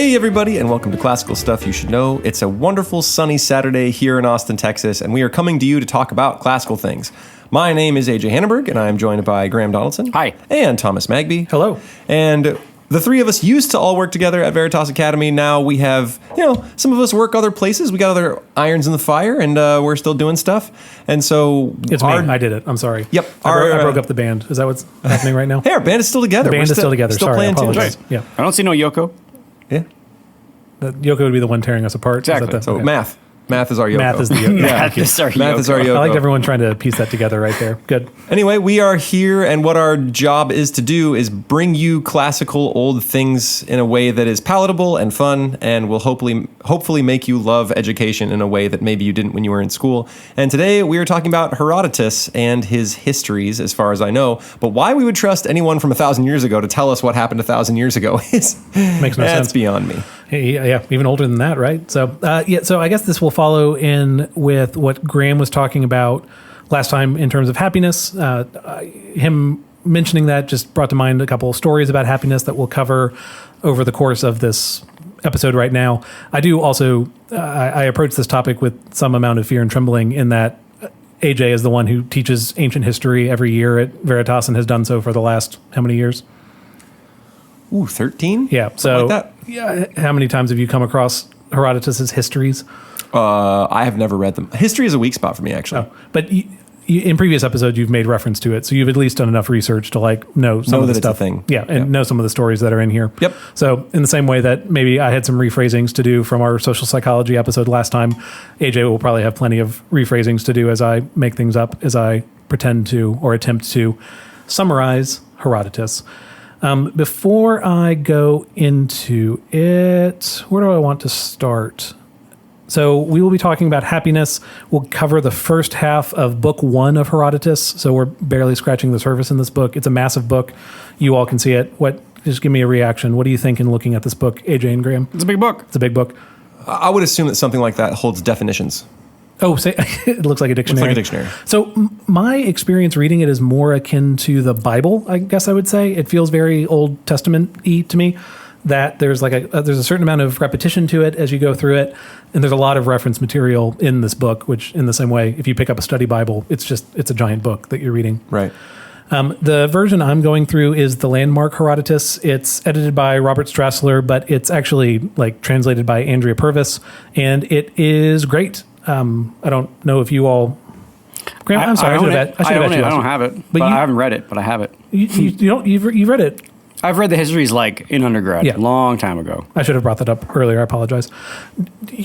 Hey everybody, and welcome to Classical Stuff You Should Know. It's a wonderful sunny Saturday here in Austin, Texas, and we are coming to you to talk about classical things. My name is AJ Hannenberg, and I am joined by Graham Donaldson. Hi. And Thomas Magby. Hello. And the three of us used to all work together at Veritas Academy. Now we have, some of us work other places. We got other irons in the fire, and we're still doing stuff. And so... It's me. I did it. I'm sorry. Yep. I broke up the band. Is that what's happening right now? Hey, our band is still together. The band is still together. Still Sorry, playing I apologize. tunes. Yeah. I don't see no Yoko. Yeah. Yoko would be the one tearing us apart. Exactly. So math. Math is our Yoko. Math is the Yoko. Math is our Math is our Yoko. I liked everyone trying to piece that together right there. Good. Anyway, we are here, and what our job is to do is bring you classical old things in a way that is palatable and fun, and will hopefully make you love education in a way that maybe you didn't when you were in school. And today we are talking about Herodotus and his histories, as far as I know. But why we would trust anyone from 1,000 years ago to tell us what happened 1,000 years ago is makes no sense. That's beyond me. Yeah, even older than that, right? So, so I guess this will follow in with what Graham was talking about last time in terms of happiness. Him mentioning that just brought to mind a couple of stories about happiness that we'll cover over the course of this episode right now. I do also, I approach this topic with some amount of fear and trembling in that AJ is the one who teaches ancient history every year at Veritas and has done so for the last, how many years? 13? Yeah. So, like that. Yeah. How many times have you come across Herodotus's histories? I have never read them. History is a weak spot for me, actually. Oh, but in previous episodes, you've made reference to it, so you've at least done enough research to know some of the stuff. It's a thing. Yeah, and know some of the stories that are in here. Yep. So in the same way that maybe I had some rephrasings to do from our social psychology episode last time, AJ will probably have plenty of rephrasings to do as I make things up, as I pretend to or attempt to summarize Herodotus. Before I go into it, where do I want to start? So we will be talking about happiness. We'll cover the first half of book 1 of Herodotus. So we're barely scratching the surface in this book. It's a massive book. You all can see it. Just give me a reaction. What do you think in looking at this book, AJ and Graham? It's a big book. It's a big book. I would assume that something like that holds definitions. Oh, it looks like a dictionary. Looks like a dictionary. So my experience reading it is more akin to the Bible, I guess I would say. It feels very Old Testament-y to me, that there's there's a certain amount of repetition to it as you go through it, and there's a lot of reference material in this book, which in the same way, if you pick up a study Bible, it's a giant book that you're reading. Right. The version I'm going through is the Landmark Herodotus. It's edited by Robert Stressler, but it's actually translated by Andrea Perez, and it is great. I don't know if you all... Graham, I'm sorry. I don't have it, but I haven't read it, but I have it. You've read it. I've read the histories in undergrad, a long time ago. I should have brought that up earlier. I apologize.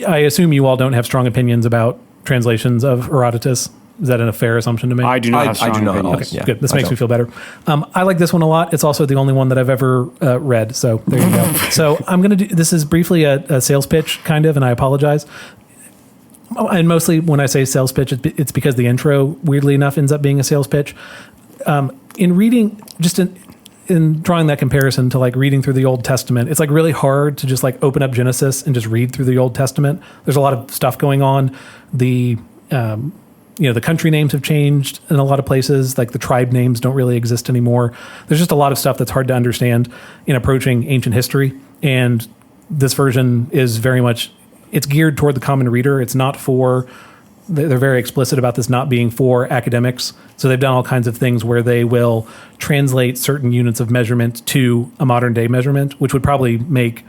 I assume you all don't have strong opinions about translations of Herodotus. Is that a fair assumption to make? I do not have strong opinions. Okay, good. This makes me feel better. I like this one a lot. It's also the only one that I've ever read. So there you go. So I'm going to do, this is briefly a sales pitch, kind of, and I apologize. And mostly when I say sales pitch, it's because the intro, weirdly enough, ends up being a sales pitch. In reading, in drawing that comparison to reading through the Old Testament, it's really hard to just open up Genesis and just read through the Old Testament. There's a lot of stuff going on. The country names have changed in a lot of places. The tribe names don't really exist anymore. There's just a lot of stuff that's hard to understand in approaching ancient history. And this version is very much, it's geared toward the common reader. It's not for, they're very explicit about this not being for academics. So they've done all kinds of things where they will translate certain units of measurement to a modern day measurement, which would probably make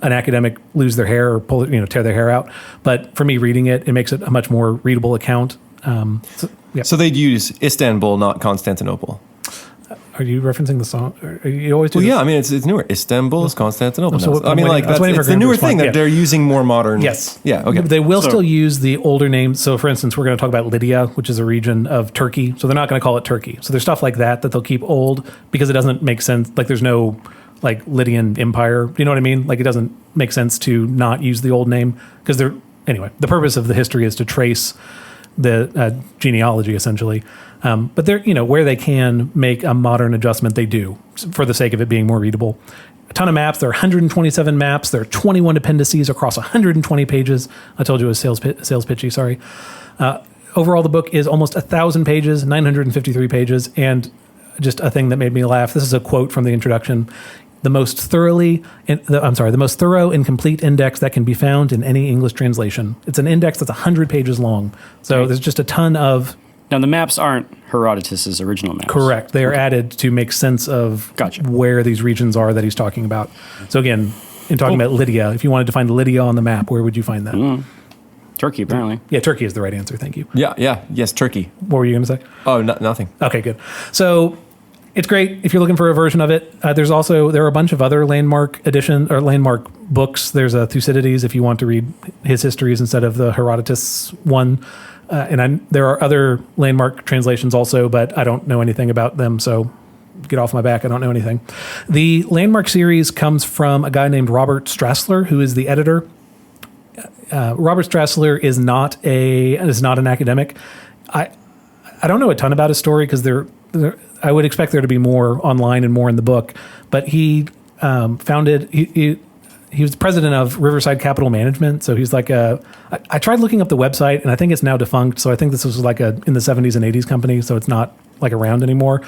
an academic lose their hair or tear their hair out. But for me reading it, it makes it a much more readable account. So they'd use Istanbul, not Constantinople. Are you referencing the song? Are you always do Well, this? yeah, I mean, it's newer. Istanbul is Constantinople. So I mean, it's the newer thing that they're using more modern. Yes. Yeah, okay. They will still use the older names. So, for instance, we're going to talk about Lydia, which is a region of Turkey. So they're not going to call it Turkey. So there's stuff like that they'll keep old because it doesn't make sense. There's no, Lydian Empire. You know what I mean? It doesn't make sense to not use the old name because anyway, the purpose of the history is to trace the genealogy, essentially. But they're, where they can make a modern adjustment, they do, for the sake of it being more readable. A ton of maps. There are 127 maps. There are 21 appendices across 120 pages. I told you it was sales pitchy, sorry. Overall, the book is almost 1,000 pages, 953 pages, and just a thing that made me laugh. This is a quote from the introduction. the most thorough and complete index that can be found in any English translation. It's an index that's 100 pages long. So there's just a ton of... Now, the maps aren't Herodotus' original maps. Correct. They are added to make sense of where these regions are that he's talking about. So again, in talking about Lydia, if you wanted to find Lydia on the map, where would you find that? Turkey, apparently. Yeah, Turkey is the right answer. Thank you. Yes, Turkey. What were you going to say? Oh, nothing. Okay, good. So it's great if you're looking for a version of it. There are a bunch of other landmark books. There's a Thucydides if you want to read his histories instead of the Herodotus one. There are other landmark translations also, but I don't know anything about them, so get off my back. I don't know anything. The landmark series comes from a guy named Robert Stressler, who is the editor. Robert Stressler is not an academic. I don't know a ton about his story because I would expect there to be more online and more in the book, but he he was president of Riverside Capital Management. So he's like I tried looking up the website and I think it's now defunct. So I think this was like in the 70s and 80s company. So it's not like around anymore,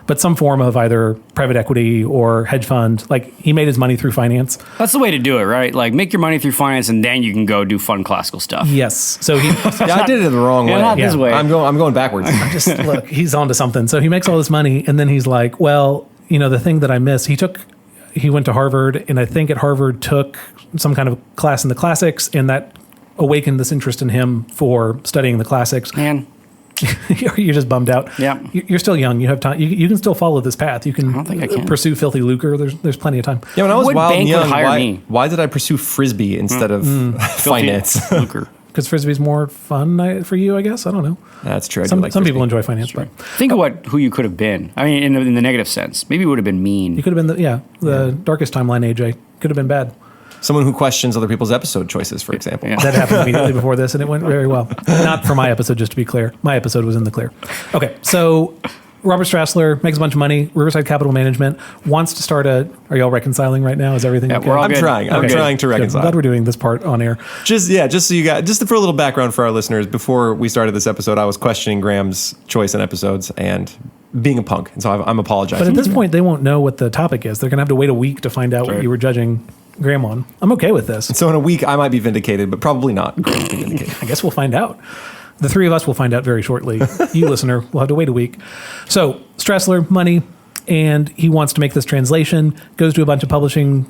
but some form of either private equity or hedge fund. Like he made his money through finance. That's the way to do it, right? Like make your money through finance and then you can go do fun classical stuff. Yes. So he, I did it the wrong way. Not this way. I'm going backwards. Look, he's onto something. So he makes all this money and then he's like, well, the thing that I miss, he went to Harvard, and I think at Harvard took some kind of class in the classics, and that awakened this interest in him for studying the classics. Man, you're just bummed out. Yeah, you're still young. You have time. You can still follow this path. You can, I don't think I can pursue filthy lucre. There's plenty of time. Yeah, when I was wild and young, me? why did I pursue Frisbee instead of finance? Lucre. Because Frisbee's more fun for you, I guess. I don't know. That's true. Some people enjoy finance, but think of who you could have been. I mean, in the negative sense, maybe you would have been mean. You could have been the darkest timeline. AJ could have been bad. Someone who questions other people's episode choices, for example. Yeah. That happened immediately before this, and it went very well. Not for my episode, just to be clear. My episode was in the clear. Okay, so Robert Strassler makes a bunch of money. Riverside Capital Management wants to start are y'all reconciling right now? Is everything okay? I'm trying. I'm trying to reconcile. I'm glad we're doing this part on air. Just for a little background for our listeners, before we started this episode, I was questioning Graham's choice in episodes and being a punk, and so I'm apologizing. But at this point, they won't know what the topic is. They're going to have to wait a week to find out what you were judging Graham on. I'm okay with this. And so in a week, I might be vindicated, but probably not. I guess we'll find out. The three of us will find out very shortly. You, listener, will have to wait a week. So, Stressler, money, and he wants to make this translation, goes to a bunch of publishing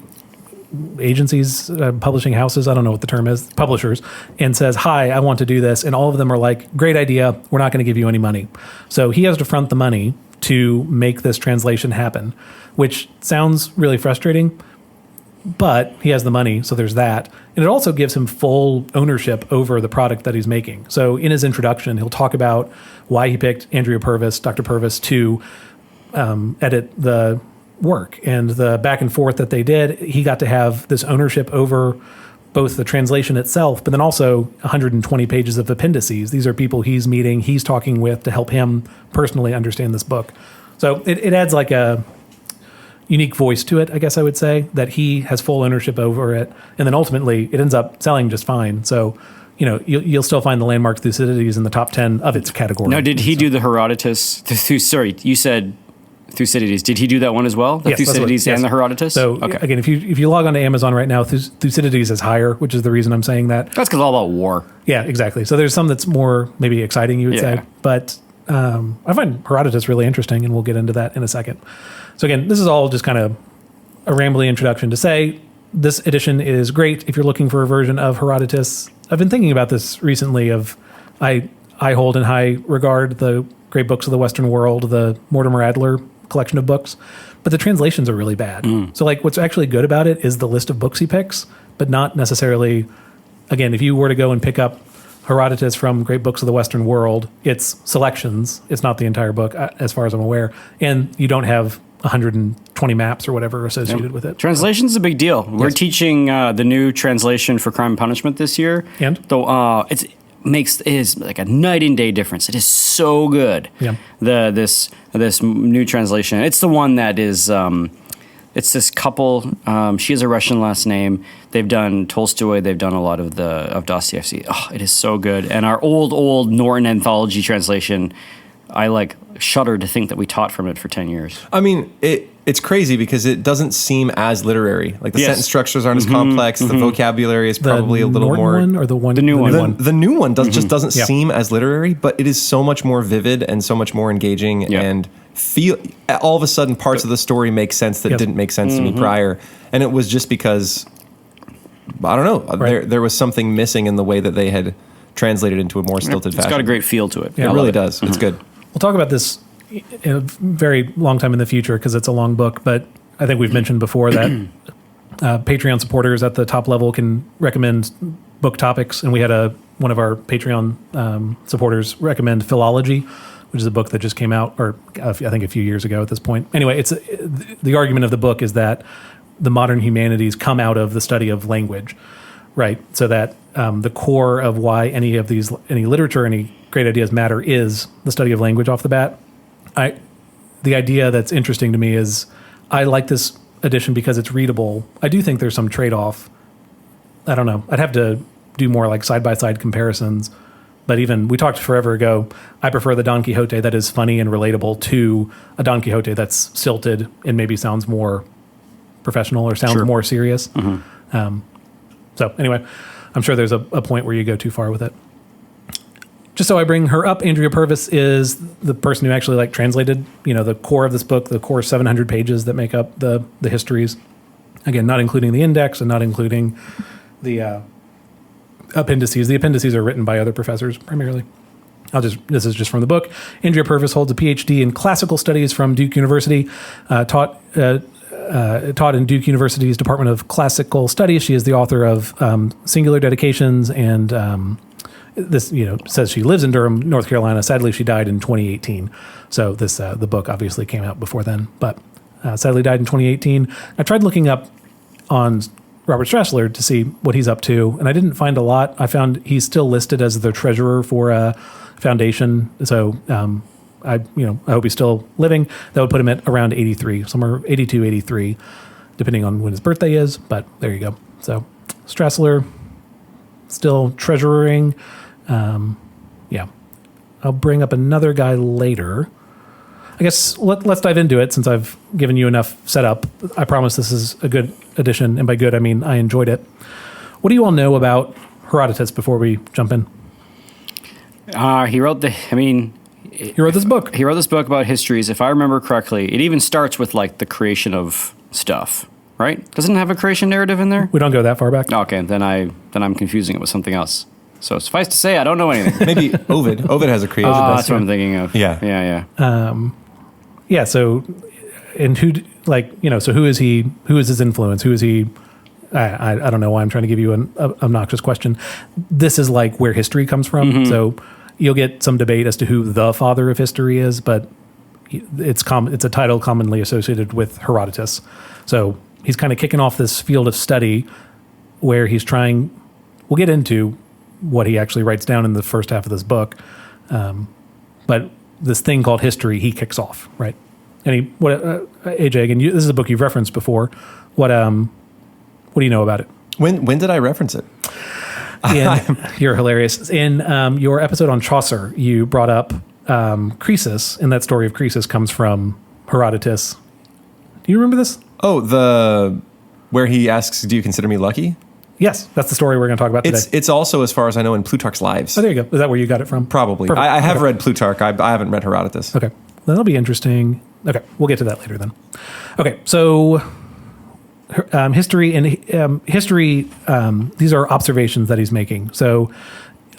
agencies, publishing houses, I don't know what the term is, publishers, and says, hi, I want to do this. And all of them are like, great idea, we're not going to give you any money. So he has to front the money to make this translation happen, which sounds really frustrating, but he has the money, so there's that. And it also gives him full ownership over the product that he's making. So in his introduction, he'll talk about why he picked Andrea Perez, Dr. Perez, to edit the work. And the back and forth that they did, he got to have this ownership over both the translation itself, but then also 120 pages of appendices. These are people he's meeting, he's talking with to help him personally understand this book. So it adds like a unique voice to it, I guess I would say, that he has full ownership over it. And then ultimately, it ends up selling just fine. So, you'll still find the landmark Thucydides in the top 10 of its category. Now, did he do the Herodotus? Sorry, you said Thucydides. Did he do that one as well? The Thucydides and the Herodotus? So, again, if you log on to Amazon right now, Thucydides is higher, which is the reason I'm saying that. That's because it's all about war. Yeah, exactly. So there's some that's more maybe exciting, you would say. But I find Herodotus really interesting, and we'll get into that in a second. So again, this is all just kind of a rambly introduction to say this edition is great if you're looking for a version of Herodotus. I've been thinking about this recently I hold in high regard the great books of the Western world, the Mortimer Adler collection of books, but the translations are really bad. So like what's actually good about it is the list of books he picks, but not necessarily, again, if you were to go and pick up Herodotus from Great Books of the Western World, it's selections. It's not the entire book, as far as I'm aware. And you don't have 120 maps or whatever associated with it. Translation's a big deal. We're teaching the new translation for Crime and Punishment this year. And? Though it is like a night and day difference. It is so good. Yeah. This new translation. It's the one that is it's this couple. She has a Russian last name. They've done Tolstoy. They've done a lot of Dostoevsky. Oh, it is so good. And our old Norton anthology translation I like shudder to think that we taught from it for 10 years. I mean, it's crazy because it doesn't seem as literary. Like the Yes. sentence structures aren't as complex. The vocabulary is probably a little Norton more. one or the new new one. The new one just doesn't Yeah. seem as literary, but it is so much more vivid and so much more engaging Yeah. and all of a sudden parts of the story make sense that Yes. didn't make sense to me prior. And it was just because, I don't know, Right. there was something missing in the way that they had translated into a more stilted It's fashion. got a great feel to it. Yeah, It I really love does. It's good. We'll talk about this in a very long time in the future because it's a long book, but I think we've mentioned before that Patreon supporters at the top level can recommend book topics, and we had one of our Patreon supporters recommend Philology, which is a book that just came out, or I think a few years ago at this point. Anyway, the argument of the book is that the modern humanities come out of the study of language, right? So that the core of why any literature, any great ideas matter is the study of language off the bat. The idea that's interesting to me is I like this edition because it's readable. I do think there's some trade-off. I don't know. I'd have to do more like side-by-side comparisons. But even, we talked forever ago, I prefer the Don Quixote that is funny and relatable to a Don Quixote that's silted and maybe sounds more professional or sounds more serious. So anyway, I'm sure there's a point where you go too far with it. Just so I bring her up, Andrea Perez is the person who actually translated, the core of this book, the core 700 pages that make up the histories. Again, not including the index and not including the appendices. The appendices are written by other professors primarily. This is just from the book. Andrea Perez holds a PhD in classical studies from Duke University, taught in Duke University's Department of Classical Studies. She is the author of Singular Dedications and this, says she lives in Durham, North Carolina. Sadly, she died in 2018. So the book obviously came out before then, but sadly died in 2018. I tried looking up on Robert Stressler to see what he's up to, and I didn't find a lot. I found he's still listed as the treasurer for a foundation. So I hope he's still living. That would put him at around 83, somewhere 82, 83, depending on when his birthday is. But there you go. So Stressler still treasuring. I'll bring up another guy later. I guess let's dive into it since I've given you enough setup. I promise this is a good edition, and by good I mean I enjoyed it. What do you all know about Herodotus before we jump in? He wrote this book. He wrote this book about histories. If I remember correctly, it even starts with the creation of stuff, right? Doesn't it have a creation narrative in there? We don't go that far back. Okay, then I'm confusing it with something else. So suffice to say, I don't know anything. Maybe Ovid. Ovid has a creation. That's what I'm thinking of. Yeah. Yeah. So, and so who is he? Who is his influence? Who is he? I don't know why I'm trying to give you an obnoxious question. This is where history comes from. So you'll get some debate as to who the father of history is, but it's a title commonly associated with Herodotus. So he's kind of kicking off this field of study where he's trying. We'll get into what he actually writes down in the first half of this book, but this thing called history he kicks off, right? And AJ, again, this is a book you've referenced before. What do you know about it? When did I reference it? You're hilarious. In your episode on Chaucer, you brought up Croesus, and that story of Croesus comes from Herodotus. Do you remember this? Oh, where he asks, "Do you consider me lucky?" Yes, that's the story we're going to talk about today. It's also, as far as I know, in Plutarch's Lives. Oh, there you go. Is that where you got it from? Probably. Perfect. I have Okay. read Plutarch. I haven't read Herodotus. Okay. That'll be interesting. Okay. We'll get to that later then. Okay. So history, these are observations that he's making. So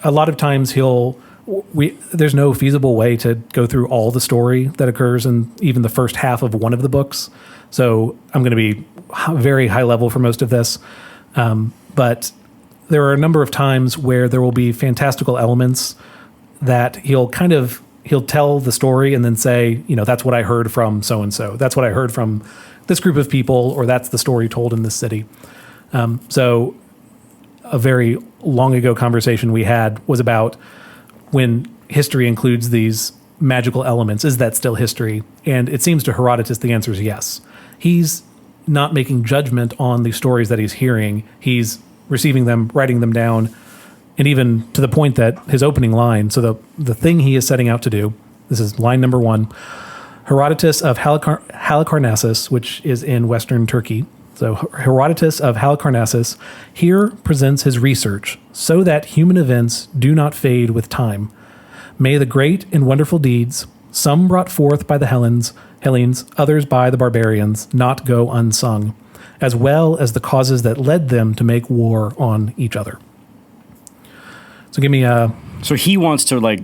a lot of times there's no feasible way to go through all the story that occurs in even the first half of one of the books. So I'm going to be very high level for most of this. But there are a number of times where there will be fantastical elements that he'll tell the story and then say, that's what I heard from so-and-so. That's what I heard from this group of people, or that's the story told in this city. So a very long ago conversation we had was about when history includes these magical elements, is that still history? And it seems to Herodotus the answer is yes. He's not making judgment on the stories that he's hearing. He's receiving them, writing them down, and even to the point that his opening line, so the thing he is setting out to do, This is line number 1. Herodotus of Halicarnassus, which is in western Turkey. So Herodotus of Halicarnassus here presents his research so that human events do not fade with time. May the great and wonderful deeds, some brought forth by the Hellenes, others by the barbarians, not go unsung, as well as the causes that led them to make war on each other. So give me a... So he wants to like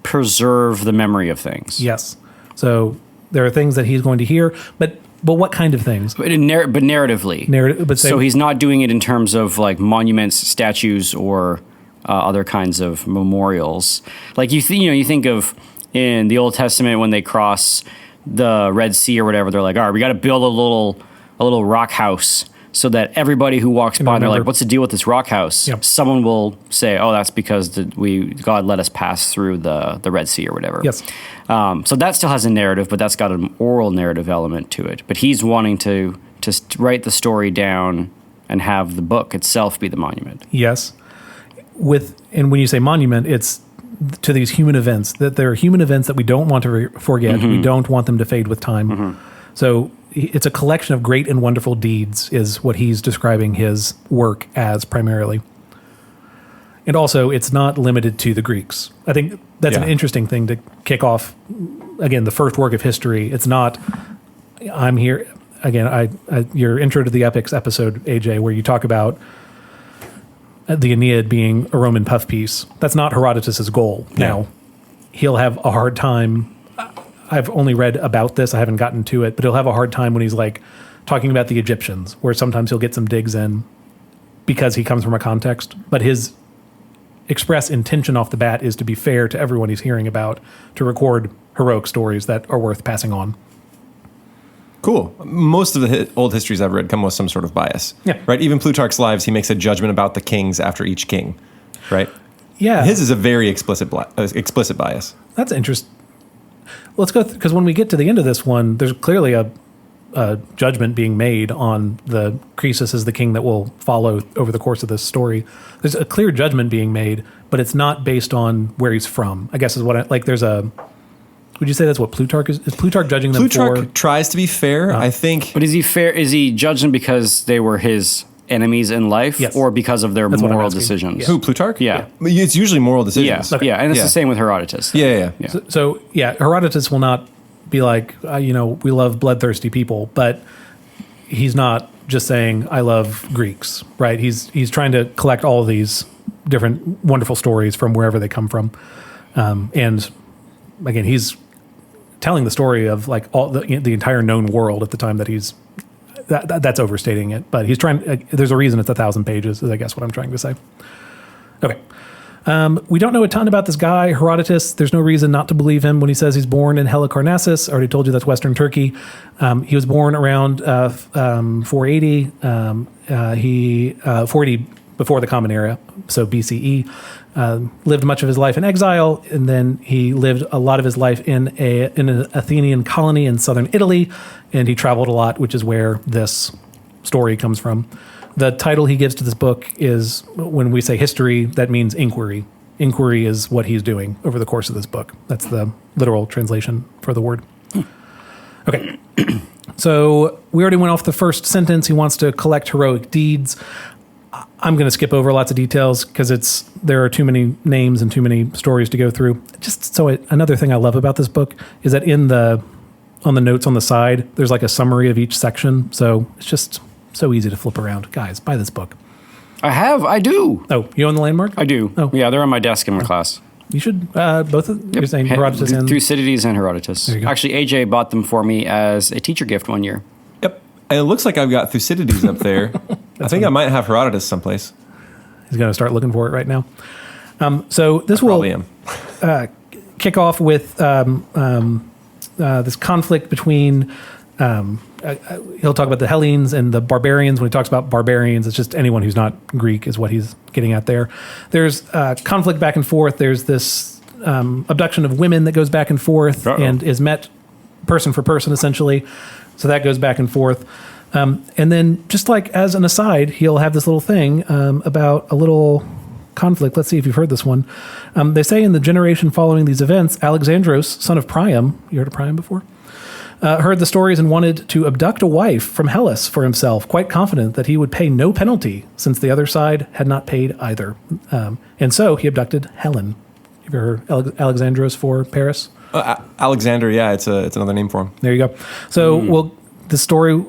preserve the memory of things. Yes. So there are things that he's going to hear, but what kind of things? But narratively. But so he's not doing it in terms of like monuments, statues, or other kinds of memorials. Like you think of in the Old Testament when they cross the Red Sea or whatever, they're like, all right, we got to build a little rock house so that everybody who walks by, they're like, what's the deal with this rock house? Yep. Someone will say, oh, that's because God let us pass through the Red Sea or whatever. Yes. So that still has a narrative, but that's got an oral narrative element to it. But he's wanting to write the story down and have the book itself be the monument. Yes. And when you say monument, it's to these human events, that there are human events that we don't want to forget. Mm-hmm. We don't want them to fade with time. Mm-hmm. So it's a collection of great and wonderful deeds is what he's describing his work as primarily. And also, it's not limited to the Greeks. I think that's an interesting thing to kick off, again, the first work of history. It's not, I'm here, again, your intro to the epics episode, AJ, where you talk about the Aeneid being a Roman puff piece. That's not Herodotus's goal. Yeah. Now, he'll have a hard time. I've only read about this. I haven't gotten to it, but he'll have a hard time when he's like talking about the Egyptians, where sometimes he'll get some digs in because he comes from a context. But his express intention off the bat is to be fair to everyone he's hearing about, to record heroic stories that are worth passing on. Cool. Most of the old histories I've read come with some sort of bias. Yeah. Right? Even Plutarch's Lives, he makes a judgment about the kings after each king. Right? Yeah. His is a very explicit bias. That's interesting. Let's go, because when we get to the end of this one, there's clearly a judgment being made on the Croesus as the king that will follow over the course of this story. There's a clear judgment being made, but it's not based on where he's from, I guess is what there's a... Would you say that's what Plutarch is? Is Plutarch judging them Plutarch tries to be fair, I think. But is he fair? Is he judging because they were his enemies in life, yes, or because of their moral decisions? Yeah. Who, Plutarch? Yeah. It's usually moral decisions. Yeah, okay. And it's the same with Herodotus. Yeah. So, Herodotus will not be like, we love bloodthirsty people, but he's not just saying, I love Greeks, right? He's trying to collect all of these different wonderful stories from wherever they come from. And again, he's telling the story of like all the entire known world at the time that he's that's overstating it, but he's trying. There's a reason it's 1,000 pages, is I guess what I'm trying to say. Okay. We don't know a ton about this guy, Herodotus. There's no reason not to believe him when he says he's born in Halicarnassus. I already told you that's Western Turkey. He was born around 480. 480 before the Common Era, so BCE. Lived much of his life in exile, and then he lived a lot of his life in an Athenian colony in southern Italy, and he traveled a lot, which is where this story comes from. The title he gives to this book is, when we say history, that means inquiry. Inquiry is what he's doing over the course of this book. That's the literal translation for the word. Okay. So we already went off the first sentence. He wants to collect heroic deeds. I'm going to skip over lots of details because there are too many names and too many stories to go through. Another thing I love about this book is that on the notes on the side, there's like a summary of each section. So it's just so easy to flip around. Guys, buy this book. I do. Oh, you own the Landmark? I do. Oh. Yeah, they're on my desk in my class. You should, both of them? You're saying Herodotus and... Thucydides and Herodotus. Actually, AJ bought them for me as a teacher gift one year. Yep. And it looks like I've got Thucydides up there. I think I might have Herodotus someplace. He's going to start looking for it right now. So this will kick off with this conflict between... he'll talk about the Hellenes and the barbarians. When he talks about barbarians, it's just anyone who's not Greek is what he's getting at there. There's conflict back and forth. There's this abduction of women that goes back and forth and is met person for person, essentially. So that goes back and forth. And then just like as an aside, he'll have this little thing about a little conflict. Let's see if you've heard this one. They say in the generation following these events, Alexandros, son of Priam, you heard of Priam before? Heard the stories and wanted to abduct a wife from Hellas for himself, quite confident that he would pay no penalty since the other side had not paid either. And so he abducted Helen. Have you ever heard Alexandros for Paris? Alexander, yeah, it's another name for him. There you go. So, the story,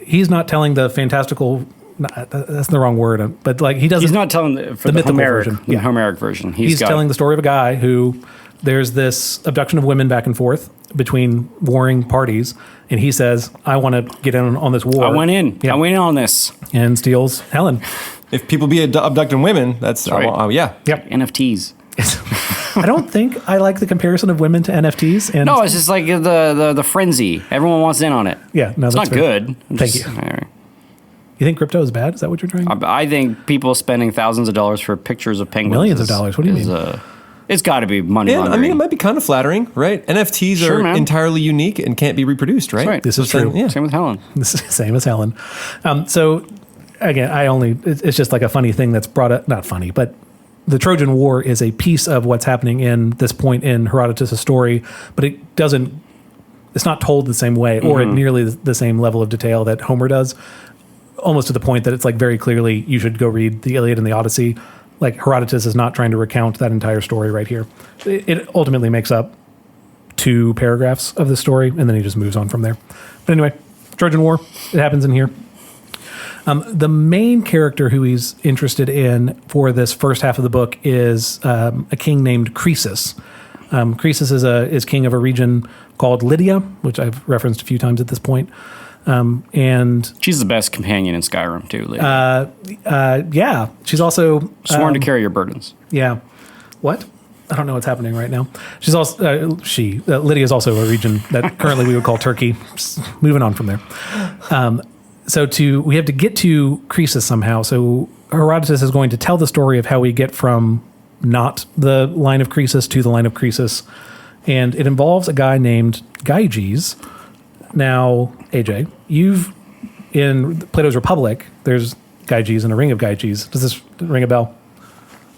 he's not telling the fantastical, that's the wrong word, but like he doesn't. He's not telling the mythical Homeric version. the Homeric version. He's telling the story of a guy who there's this abduction of women back and forth between warring parties, and he says, I want to get in on this war. I went in. Yeah. I went in on this. And steals Helen. If people be abducting women, that's right. Yeah. Yep. NFTs. I don't think I like the comparison of women to NFTs. And No, it's just like the frenzy. Everyone wants in on it. Yeah, no, it's that's not fair. good. Thank you. You think crypto is bad? Is that what you're trying? I think people spending thousands of dollars for pictures of penguins. Millions of dollars. What do you mean? It's got to be money And laundering. I mean, it might be kind of flattering, right? NFTs Sure, are man. entirely unique and can't be reproduced, right? That's right. This is true. Yeah. Same with Helen. Same as Helen. So again, it's just like a funny thing that's brought up, not funny, but the Trojan War is a piece of what's happening in this point in Herodotus' story, but it's not told the same way or at nearly the same level of detail that Homer does, almost to the point that it's like very clearly you should go read the Iliad and the Odyssey. Like Herodotus is not trying to recount that entire story right here. It ultimately makes up 2 paragraphs of the story, and then he just moves on from there. But anyway, Trojan War, it happens in here. The main character who he's interested in for this first half of the book is a king named Croesus. Croesus is king of a region called Lydia, which I've referenced a few times at this point. And She's the best companion in Skyrim, too. Lady. yeah, she's also Sworn to carry your burdens. Yeah. What? I don't know what's happening right now. She's also Lydia is also a region that currently we would call Turkey. Just moving on from there. We have to get to Croesus somehow. So Herodotus is going to tell the story of how we get from not the line of Croesus to the line of Croesus, and it involves a guy named Gyges. Now, AJ, in Plato's Republic, there's Gyges and a ring of Gyges. Does this ring a bell?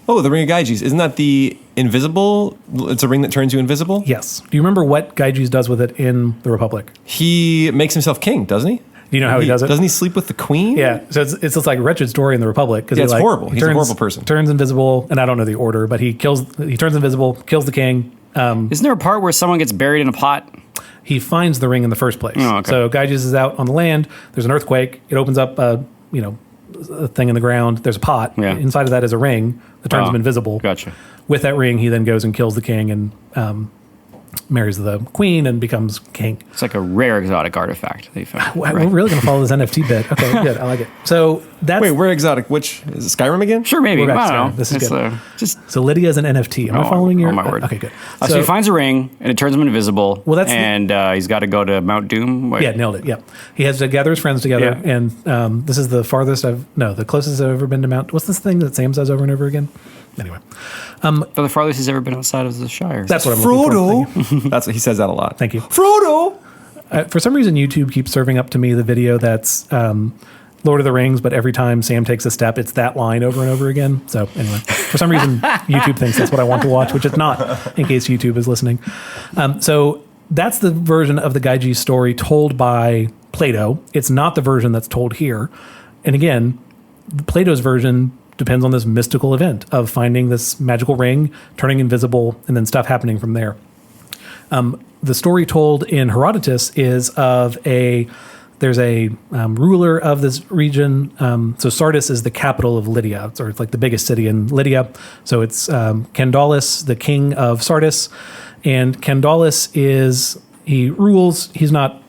Oh, the ring of Gyges. Isn't that the invisible? It's a ring that turns you invisible? Yes. Do you remember what Gyges does with it in the Republic? He makes himself king, doesn't he? Do you know how he does it? Doesn't he sleep with the queen? Yeah. So it's just like a wretched story in the Republic. Yeah, it's horrible. He's a horrible person. Turns invisible, and I don't know the order, but he turns invisible, kills the king. Isn't there a part where someone gets buried in a pot? He finds the ring in the first place. Oh, okay. So Gyges is out on the land. There's an earthquake. It opens up a thing in the ground. There's a pot. Yeah. Inside of that is a ring that turns him invisible. Gotcha. With that ring, he then goes and kills the king and marries the queen and becomes king. It's like a rare exotic artifact they found. We're really going to follow this NFT bit. Okay, good. I like it. So that's... Wait, we're exotic. Which is it Skyrim again? Sure, maybe. We're I back to don't know. Skyrim. This is good. Just So Lydia is an NFT. Am I following your... Oh, my word. Okay, good. So he finds a ring, and it turns him invisible. Well, he's got to go to Mount Doom. Wait. Yeah, nailed it. Yeah. He has to gather his friends together, Yeah. and this is the the closest I've ever been to Mount... What's this thing that Sam says over and over again? Anyway. But the farthest he's ever been outside of the Shire. That's what I'm looking for. Frodo. That's what he says that a lot. Thank you. Frodo. For some reason, YouTube keeps serving up to me the video that's Lord of the Rings, but every time Sam takes a step, it's that line over and over again. So anyway, for some reason, YouTube thinks that's what I want to watch, which it's not, in case YouTube is listening. So that's the version of the Gyges story told by Plato. It's not the version that's told here. And again, Plato's version depends on this mystical event of finding this magical ring, turning invisible, and then stuff happening from there. The story told in Herodotus is of there's a ruler of this region. So Sardis is the capital of Lydia, or it's like the biggest city in Lydia. So it's Candaules, the king of Sardis. And Candaules he rules. He's not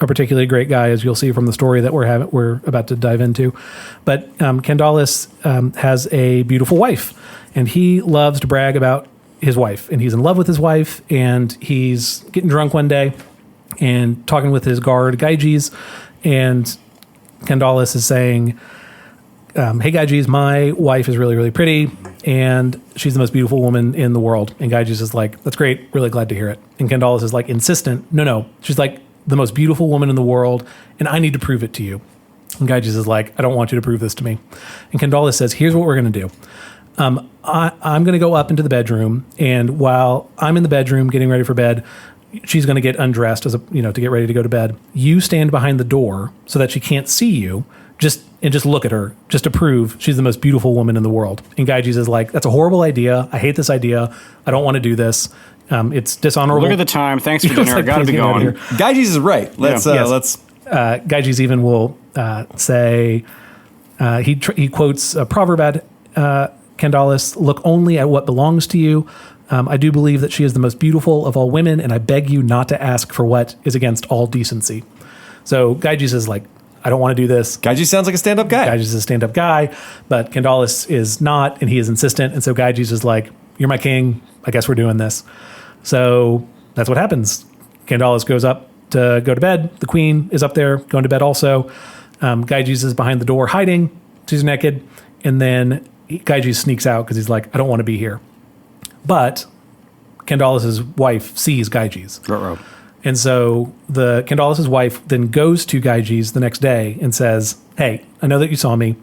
a particularly great guy, as you'll see from the story that we're about to dive into. But Candaules has a beautiful wife, and he loves to brag about his wife. And he's in love with his wife, and he's getting drunk one day and talking with his guard, Gyges, and Candaules is saying, hey, Gyges, my wife is really, really pretty, and she's the most beautiful woman in the world. And Gyges is like, that's great, really glad to hear it. And Candaules is like insistent, no, she's like the most beautiful woman in the world, and I need to prove it to you. And Gyges is like, I don't want you to prove this to me. And Candaules says, here's what we're going to do. I'm going to go up into the bedroom, and while I'm in the bedroom getting ready for bed, she's going to get undressed to get ready to go to bed. You stand behind the door so that she can't see you. Just look at her, just to prove she's the most beautiful woman in the world. And Gyges is like, that's a horrible idea. I hate this idea. I don't want to do this. It's dishonorable. Look at the time. Thanks for dinner. Got to be going. Gyges is right. Let's. Gyges even will say he quotes a proverb at Candalis: "Look only at what belongs to you. I do believe that she is the most beautiful of all women, and I beg you not to ask for what is against all decency." So Gyges is like, I don't want to do this. Gyges sounds like a stand-up guy. Gyges is a stand-up guy, but Candalis is not, and he is insistent. And so Gyges is like, you're my king. I guess we're doing this. So that's what happens. Candalis goes up to go to bed. The queen is up there going to bed also. Gyges is behind the door hiding. She's naked. And then Gyges sneaks out because he's like, I don't want to be here. But Candalis' wife sees Gyges. Ruh-roh. And so Candalis' wife then goes to Gyges the next day and says, hey, I know that you saw me.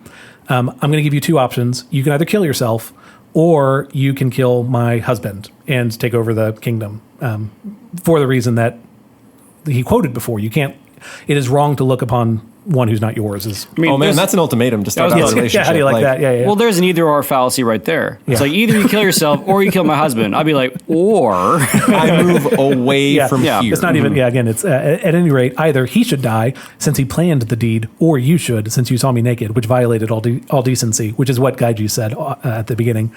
I'm going to give you two options. You can either kill yourself or you can kill my husband and take over the kingdom, for the reason that he quoted before. It is wrong to look upon one who's not yours. Oh man, that's an ultimatum to start a relationship. Yeah, how do you like that? Yeah. Well, there's an either-or fallacy right there. It's like either you kill yourself or you kill my husband. I'd be like, or I move away from here. It's not even. Yeah, again, it's at any rate, either he should die since he planned the deed, or you should since you saw me naked, which violated all decency, which is what Gyges said at the beginning.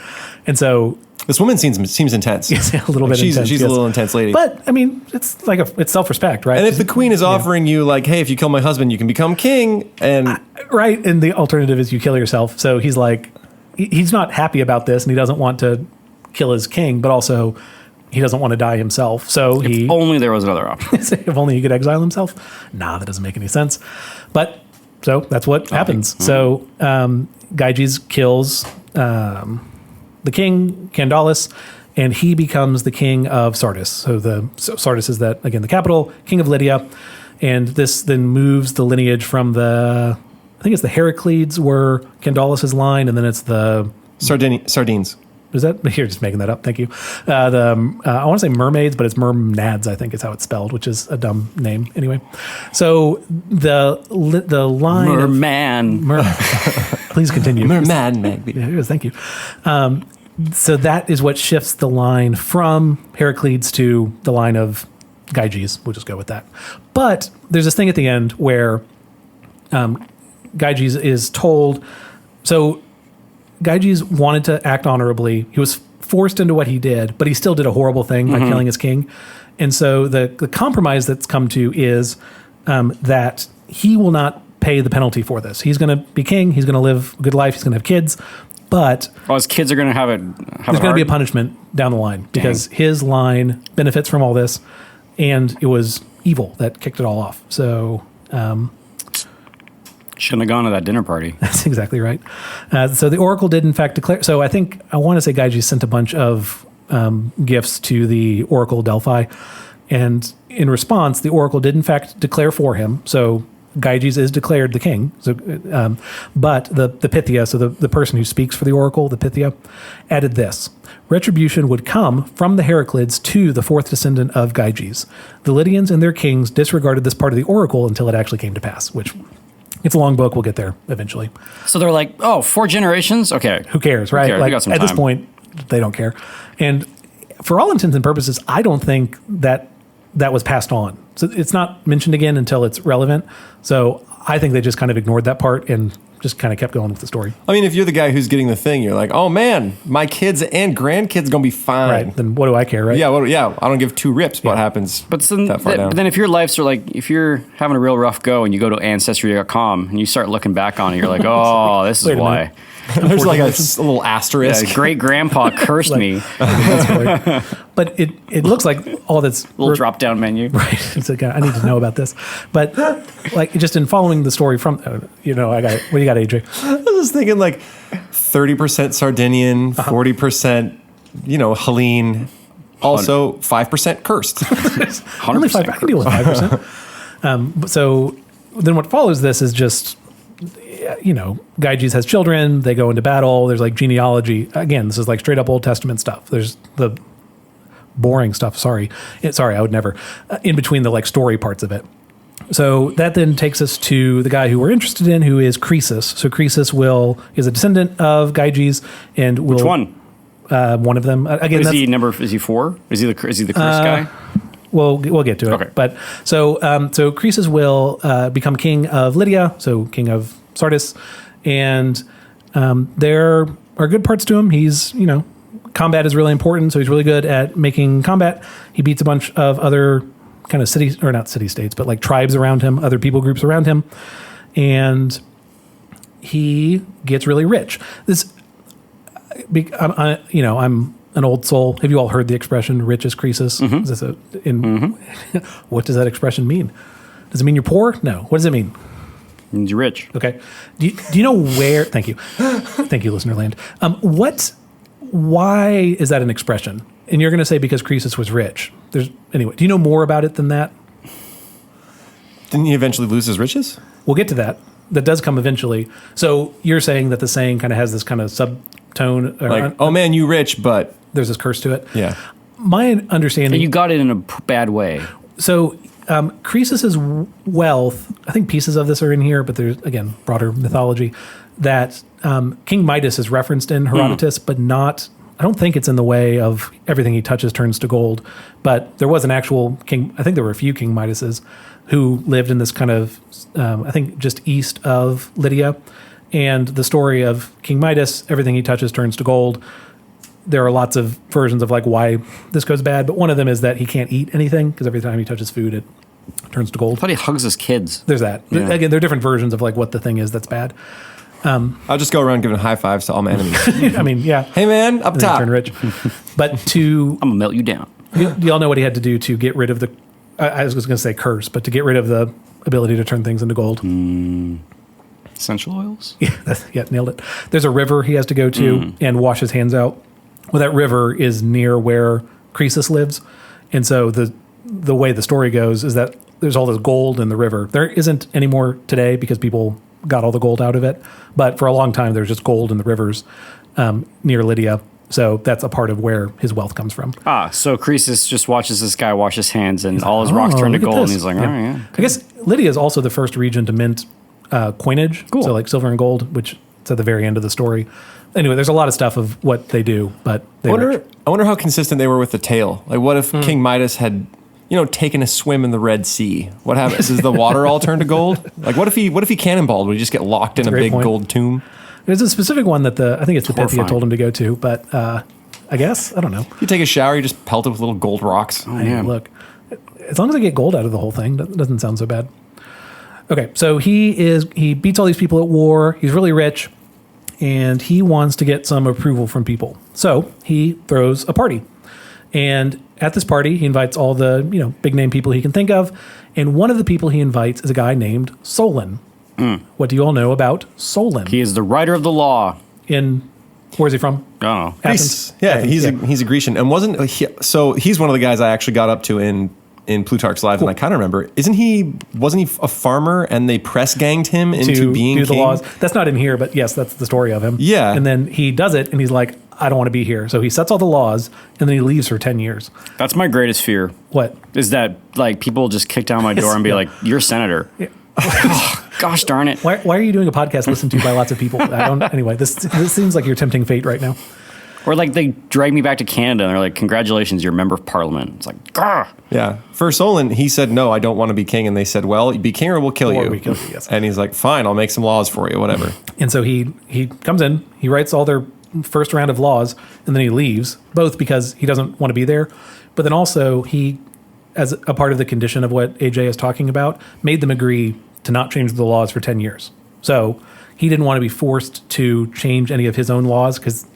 And so this woman seems intense. Yes, a little bit intense. She's a little intense lady. But I mean, it's like it's self-respect, right? And if the queen is offering you like, hey, if you kill my husband, you can become king, and right, and the alternative is you kill yourself. So he's like, he's not happy about this, and he doesn't want to kill his king, but also he doesn't want to die himself. So if only there was another option. If only he could exile himself. Nah, that doesn't make any sense. But so that's what happens. So Gyges kills the king, Candalis, and he becomes the king of Sardis. So Sardis is the capital, king of Lydia. And this then moves the lineage from I think it's the Heraclids were Candalis' line, and then it's the Sardines. Is that? You're just making that up. Thank you. I want to say mermaids, but it's mermads, I think is how it's spelled, which is a dumb name anyway. So the line Merman. Please continue. Merman, maybe. Yeah, thank you. So that is what shifts the line from Heraclides to the line of Gyges. We'll just go with that. But there's this thing at the end where Gyges is told. So Gyges wanted to act honorably. He was forced into what he did, but he still did a horrible thing by killing his king. And so the compromise that's come to is that he will not pay the penalty for this. He's going to be king. He's going to live a good life. He's going to have kids. But his kids are going to have it. There's going to be a punishment down the line because his line benefits from all this, and it was evil that kicked it all off. So shouldn't have gone to that dinner party. That's exactly right. So the oracle did in fact declare. So I want to say Gyges sent a bunch of gifts to the oracle Delphi, and in response, the oracle did in fact declare for him. So Gyges is declared the king. So, but the Pythia, so the person who speaks for the oracle, the Pythia, added this: retribution would come from the Heraclids to the fourth descendant of Gyges. The Lydians and their kings disregarded this part of the oracle until it actually came to pass, which it's a long book. We'll get there eventually. So they're like, 4 generations? Okay. Who cares, right? Like, got some at time. This point, they don't care. And for all intents and purposes, I don't think that was passed on. So it's not mentioned again until it's relevant. So I think they just kind of ignored that part and just kind of kept going with the story. I mean, if you're the guy who's getting the thing, you're like, oh man, my kids and grandkids going to be fine. Right. Then what do I care, right? Yeah. I don't give 2 rips what happens but that far down. Then if your life's if you're having a real rough go and you go to Ancestry.com and you start looking back on it, you're like, oh, this is why. There's like a little asterisk. Yeah, great grandpa cursed me. But it looks like all that's little drop down menu. Right. It's like, I need to know about this. But like just in following the story from, I got it. What do you got, AJ? I was just thinking like 30% Sardinian, 40%, Helene, also 5% cursed. Only 5%. I can deal with 5%. So then what follows this is just Gyges has children, they go into battle, there's like genealogy. Again, this is like straight up Old Testament stuff. There's the boring stuff, sorry, I would never, in between the like story parts of it. So that then takes us to the guy who we're interested in, who is Croesus. So Croesus is a descendant of Gyges, and will... Which one? One of them. Again, Is he 4? Is he the cursed guy? We'll get to it. Okay. But so Croesus will become king of Lydia, so king of Sardis, and there are good parts to him. He's combat is really important, so he's really good at making combat. He beats a bunch of other kind of cities, or not city-states, but like tribes around him, other people groups around him, and he gets really rich. I'm an old soul. Have you all heard the expression "rich as Croesus"? Mm-hmm. Is this what does that expression mean? Does it mean you're poor? No. What does it mean? It means you're rich. Okay. Do you know where? Thank you, listener land. Why is that an expression? And you're going to say because Croesus was rich. Anyway. Do you know more about it than that? Didn't he eventually lose his riches? We'll get to that. That does come eventually. So you're saying that the saying kind of has this kind of subtone. Like, oh man, you rich, but there's this curse to it. Yeah. My understanding. And you got it in a bad way. So Croesus's wealth, I think pieces of this are in here, but there's, again, broader mythology, that King Midas is referenced in Herodotus, but not, I don't think it's in the way of everything he touches turns to gold. But there was an actual king, I think there were a few King Midases who lived in this kind of, I think just east of Lydia. And the story of King Midas, everything he touches turns to gold. There are lots of versions of like why this goes bad, but one of them is that he can't eat anything because every time he touches food, it turns to gold. I thought he hugs his kids. There's that. Yeah. Again, there are different versions of like what the thing is that's bad. I'll just go around giving high fives to all my enemies. I mean, yeah. Hey man, up And then top. turn rich. But I'm gonna melt you down. do y'all know what he had to do to get rid of the, I was going to say curse, but to get rid of the ability to turn things into gold? Essential oils? Yeah, nailed it. There's a river he has to go to and wash his hands out. Well, that river is near where Croesus lives. And so the way the story goes is that there's all this gold in the river. There isn't anymore today because people got all the gold out of it. But for a long time, there's just gold in the rivers near Lydia. So that's a part of where his wealth comes from. So Croesus just watches this guy wash his hands and all his rocks turn to look at gold. And this. he's like, all right, yeah. I guess Lydia is also the first region to mint coinage. Cool. So like silver and gold, which is at the very end of the story. Anyway, there's a lot of stuff of what they do, but I wonder how consistent they were with the tale. Like, what if King Midas had, taken a swim in the Red Sea? What happens? Does the water all turn to gold? Like, what if he cannonballed? Would he just get locked in a big point. gold tomb? There's a specific one that I think it's the Pythia Horrifying. told him to go to, but I guess, I don't know. You take a shower, you just pelt it with little gold rocks. Yeah. Look, as long as I get gold out of the whole thing, that doesn't sound so bad. Okay, so he beats all these people at war. He's really rich, and he wants to get some approval from people. So he throws a party, and at this party, he invites all the big name people he can think of, and one of the people he invites is a guy named Solon. What do you all know about Solon? He is the writer of the law. Where's he from? I don't know. Athens. Yeah, Athens, he's a Grecian, and he's one of the guys I actually got up to in Plutarch's Lives, and I kind of remember, wasn't he a farmer, and they press ganged him into being do the king? laws. That's not in here, but yes, that's the story of him. Yeah. And then he does it, and he's like, I don't want to be here. So he sets all the laws, and then he leaves for 10 years. That's my greatest fear. What? Is that like people just kick down my door and be like, "You're senator." Yeah. Oh, gosh darn it! Why are you doing a podcast listened to by lots of people? Anyway, this seems like you're tempting fate right now. Or like they drag me back to Canada and they're like, "Congratulations, you're a member of parliament." It's like, grr. Yeah. For Solon, he said, no, I don't want to be king. And they said, well, be king or we'll kill Or you. we kill you, yes. And he's like, fine, I'll make some laws for you, whatever. And so he comes in, he writes all their first round of laws, and then he leaves, both because he doesn't want to be there, but then also he, as a part of the condition of what AJ is talking about, made them agree to not change the laws for 10 years. So he didn't want to be forced to change any of his own laws, because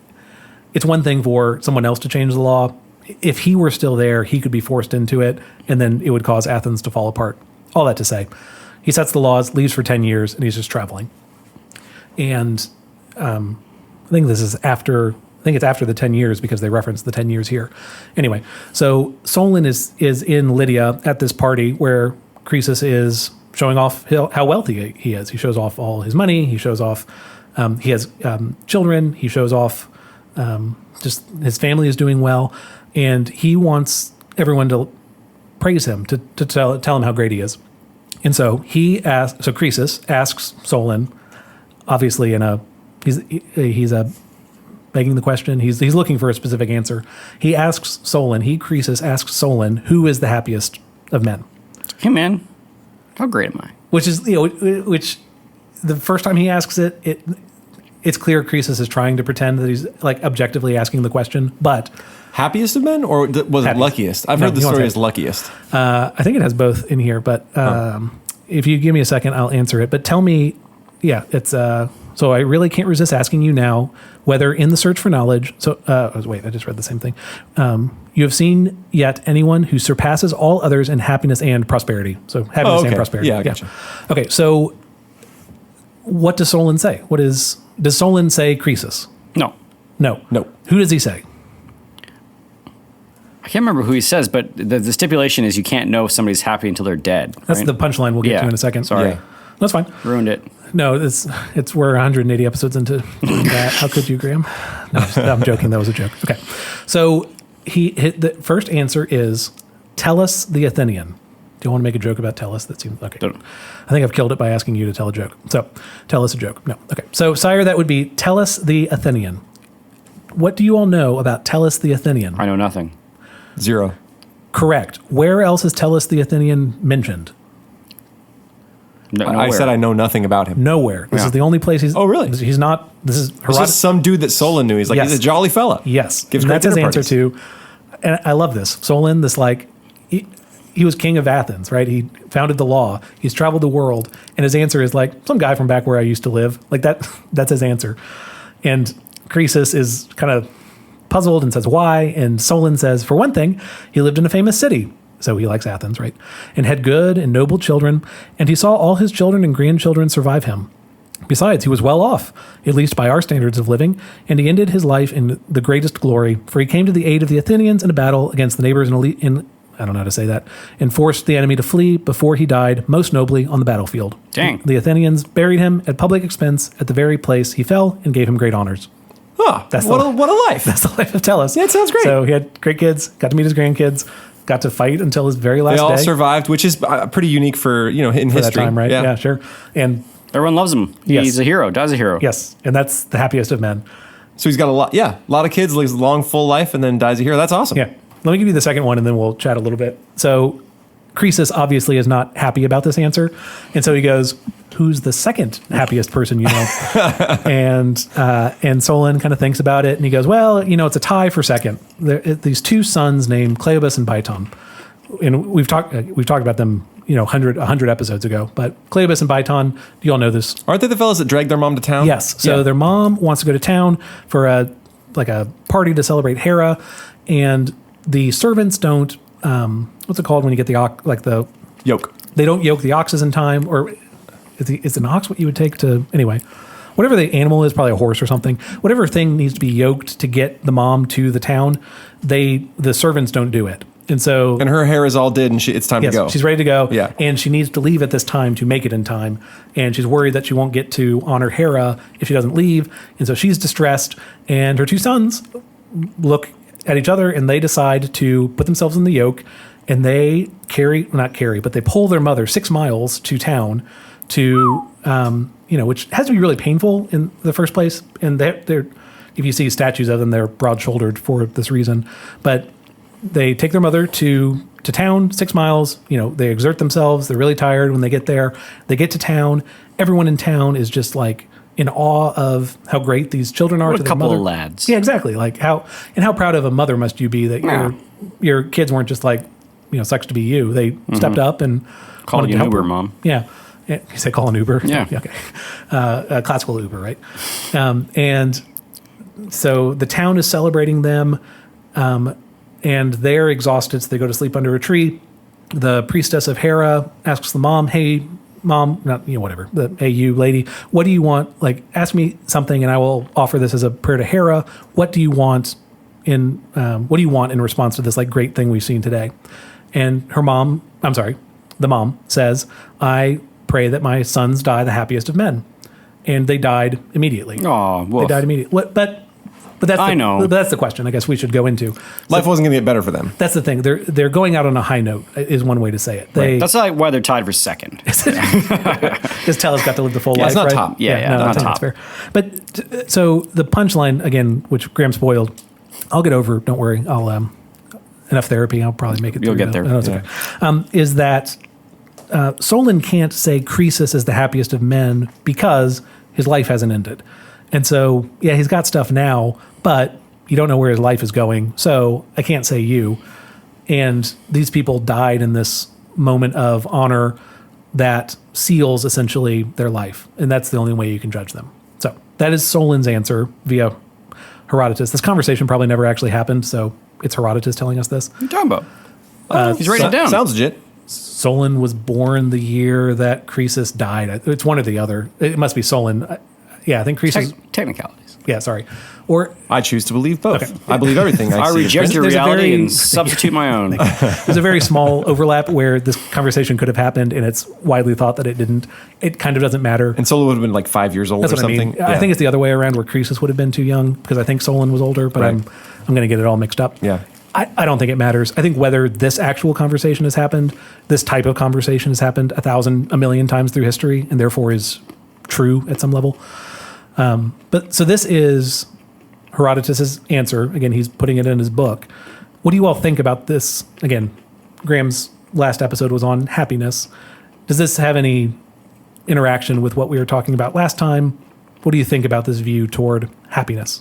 it's one thing for someone else to change the law. If he were still there, he could be forced into it, and then it would cause Athens to fall apart. All that to say, he sets the laws, leaves for 10 years, and he's just traveling. And I think it's after the 10 years, because they reference the 10 years here. Anyway, so Solon is in Lydia at this party where Croesus is showing off how wealthy he is. He shows off all his money. He shows off he has children. He shows off just his family is doing well, and he wants everyone to praise him, to tell him how great he is. And so Croesus asks Solon, obviously he's begging the question. He's looking for a specific answer. Croesus asks Solon, who is the happiest of men? Hey man, how great am I? Which is, which the first time he asks it's clear Croesus is trying to pretend that he's like objectively asking the question, but Happiest of men, or was it luckiest? I've heard the story as luckiest. I think it has both in here, but if you give me a second, I'll answer it. But tell me, it's so I really can't resist asking you now whether in the search for knowledge. So wait, I just read the same thing. You have seen yet anyone who surpasses all others in happiness and prosperity. So happiness and prosperity. Yeah, I gotcha. Okay, so what does Solon say? Does Solon say Croesus? No. No. Who does he say? I can't remember who he says, but the stipulation is you can't know if somebody's happy until they're dead. That's right? the punchline we'll get to in a second. Sorry. Yeah. That's fine. Ruined it. No, it's we're 180 episodes into doing that. How could you, Graham? No, I'm joking. That was a joke. Okay. So the first answer is Telus the Athenian. Do you want to make a joke about Telus? That seems okay. Don't. I think I've killed it by asking you to tell a joke. So tell us a joke. No. Okay. So sire, that would be Telus the Athenian. What do you all know about Telus the Athenian? I know nothing. 0. Correct. Where else is Telus the Athenian mentioned? I said I know nothing about him. Nowhere. This is the only place he's. Oh, really? He's not. This is It's Herodotus. just some dude that Solon knew. He's like, he's a jolly fella. Yes. Gives And great that's his dinner answer parties. to. And I love this. Solon, this like. He was king of Athens, right? He founded the law. He's traveled the world. And his answer is like, some guy from back where I used to live. Like that's his answer. And Croesus is kind of puzzled and says, why? And Solon says, for one thing, he lived in a famous city. So he likes Athens, right? And had good and noble children. And he saw all his children and grandchildren survive him. Besides, he was well off, at least by our standards of living, and he ended his life in the greatest glory, for he came to the aid of the Athenians in a battle against the neighbors in I don't know how to say that, and forced the enemy to flee before he died most nobly on the battlefield. Dang. The Athenians buried him at public expense at the very place he fell and gave him great honors. Huh. What a life. That's the life of Telus. Yeah, it sounds great. So he had great kids, got to meet his grandkids, got to fight until his very last They all day. survived, which is pretty unique for, in For history. that time, right? Yeah, sure. And Everyone loves him. Yes. He's a hero. Dies a hero. yes, and that's the happiest of men. So he's got a lot of kids, lives a long, full life, and then dies a hero. That's awesome. Yeah. Let me give you the second one, and then we'll chat a little bit. So Croesus obviously is not happy about this answer. And so he goes, who's the second happiest person you know? and Solon kind of thinks about it, and he goes, well, it's a tie for second. These two sons named Cleobus and Biton. And we've talked about them, 100 episodes ago. But Cleobus and Biton, you all know this. Aren't they the fellas that dragged their mom to town? Yes. So their mom wants to go to town for a party to celebrate Hera, and the servants don't. What's it called when you get the Yoke. They don't yoke the oxes in time, or is an ox what you would take to anyway? Whatever the animal is, probably a horse or something. Whatever thing needs to be yoked to get the mom to the town, the servants don't do it, and so And her hair is all did, and it's time to go. she's ready to go. Yeah. And she needs to leave at this time to make it in time. And she's worried that she won't get to honor Hera if she doesn't leave. And so she's distressed. And her two sons look at each other and they decide to put themselves in the yoke. And they they pull their mother 6 miles to town to, which has to be really painful in the first place. And they're if you see statues of them, they're broad-shouldered for this reason. But they take their mother to town, 6 miles. They exert themselves. They're really tired when they get there. They get to town. Everyone in town is just like in awe of how great these children are. What to a their couple mother. of lads. Yeah, exactly. Like how proud of a mother must you be that your kids weren't just like, sucks to be you. They stepped up and Called wanted you to an help Uber, her. Mom. Yeah. You say call an Uber? Yeah. Okay. Classical Uber, right? And so the town is celebrating them, and they're exhausted, so they go to sleep under a tree. The priestess of Hera asks the mom, hey, mom, whatever, hey, you lady, what do you want? Like, ask me something, and I will offer this as a prayer to Hera. What do you want what do you want in response to this, like, great thing we've seen today? And the the mom, says, I pray that my sons die the happiest of men. And they died immediately. Oh, They died immediately. But that's I know. But that's the question I guess we should go into. Life wasn't going to get better for them. That's the thing. They're going out on a high note is one way to say it. That's like why they're tied for second. Because Telus got to live the full life. It's not right? top. Yeah, no, not I think top. that's fair. But so the punchline again, which Graham spoiled, I'll get over. Don't worry. I'll enough therapy. I'll probably make it. You'll through get there. No, it's okay. Is that Solon can't say Croesus is the happiest of men because his life hasn't ended, and so yeah, he's got stuff now, but you don't know where his life is going. So I can't say you. And these people died in this moment of honor that seals essentially their life. And that's the only way you can judge them. So that is Solon's answer via Herodotus. This conversation probably never actually happened. So it's Herodotus telling us this. What are you talking about? He's writing it down. Sounds legit. Solon was born the year that Croesus died. It's one or the other. It must be Solon. Yeah, I think Croesus. Technicalities. Yeah, sorry. Or I choose to believe both. Okay. I believe everything I I see. reject your There's a reality very- and substitute my own. there's a very small overlap where this conversation could have happened, and it's widely thought that it didn't. It kind of doesn't matter. And Solon would have been like 5 years old That's or what I something. mean. I think it's the other way around, where Croesus would have been too young because I think Solon was older. But Right. I'm going to get it all mixed up. Yeah. I don't think it matters. I think whether this actual conversation has happened, this type of conversation has happened 1,000, a million times through history, and therefore is true at some level. But so this is Herodotus' answer. Again, he's putting it in his book. What do you all think about this? Again, Graham's last episode was on happiness. Does this have any interaction with what we were talking about last time? What do you think about this view toward happiness?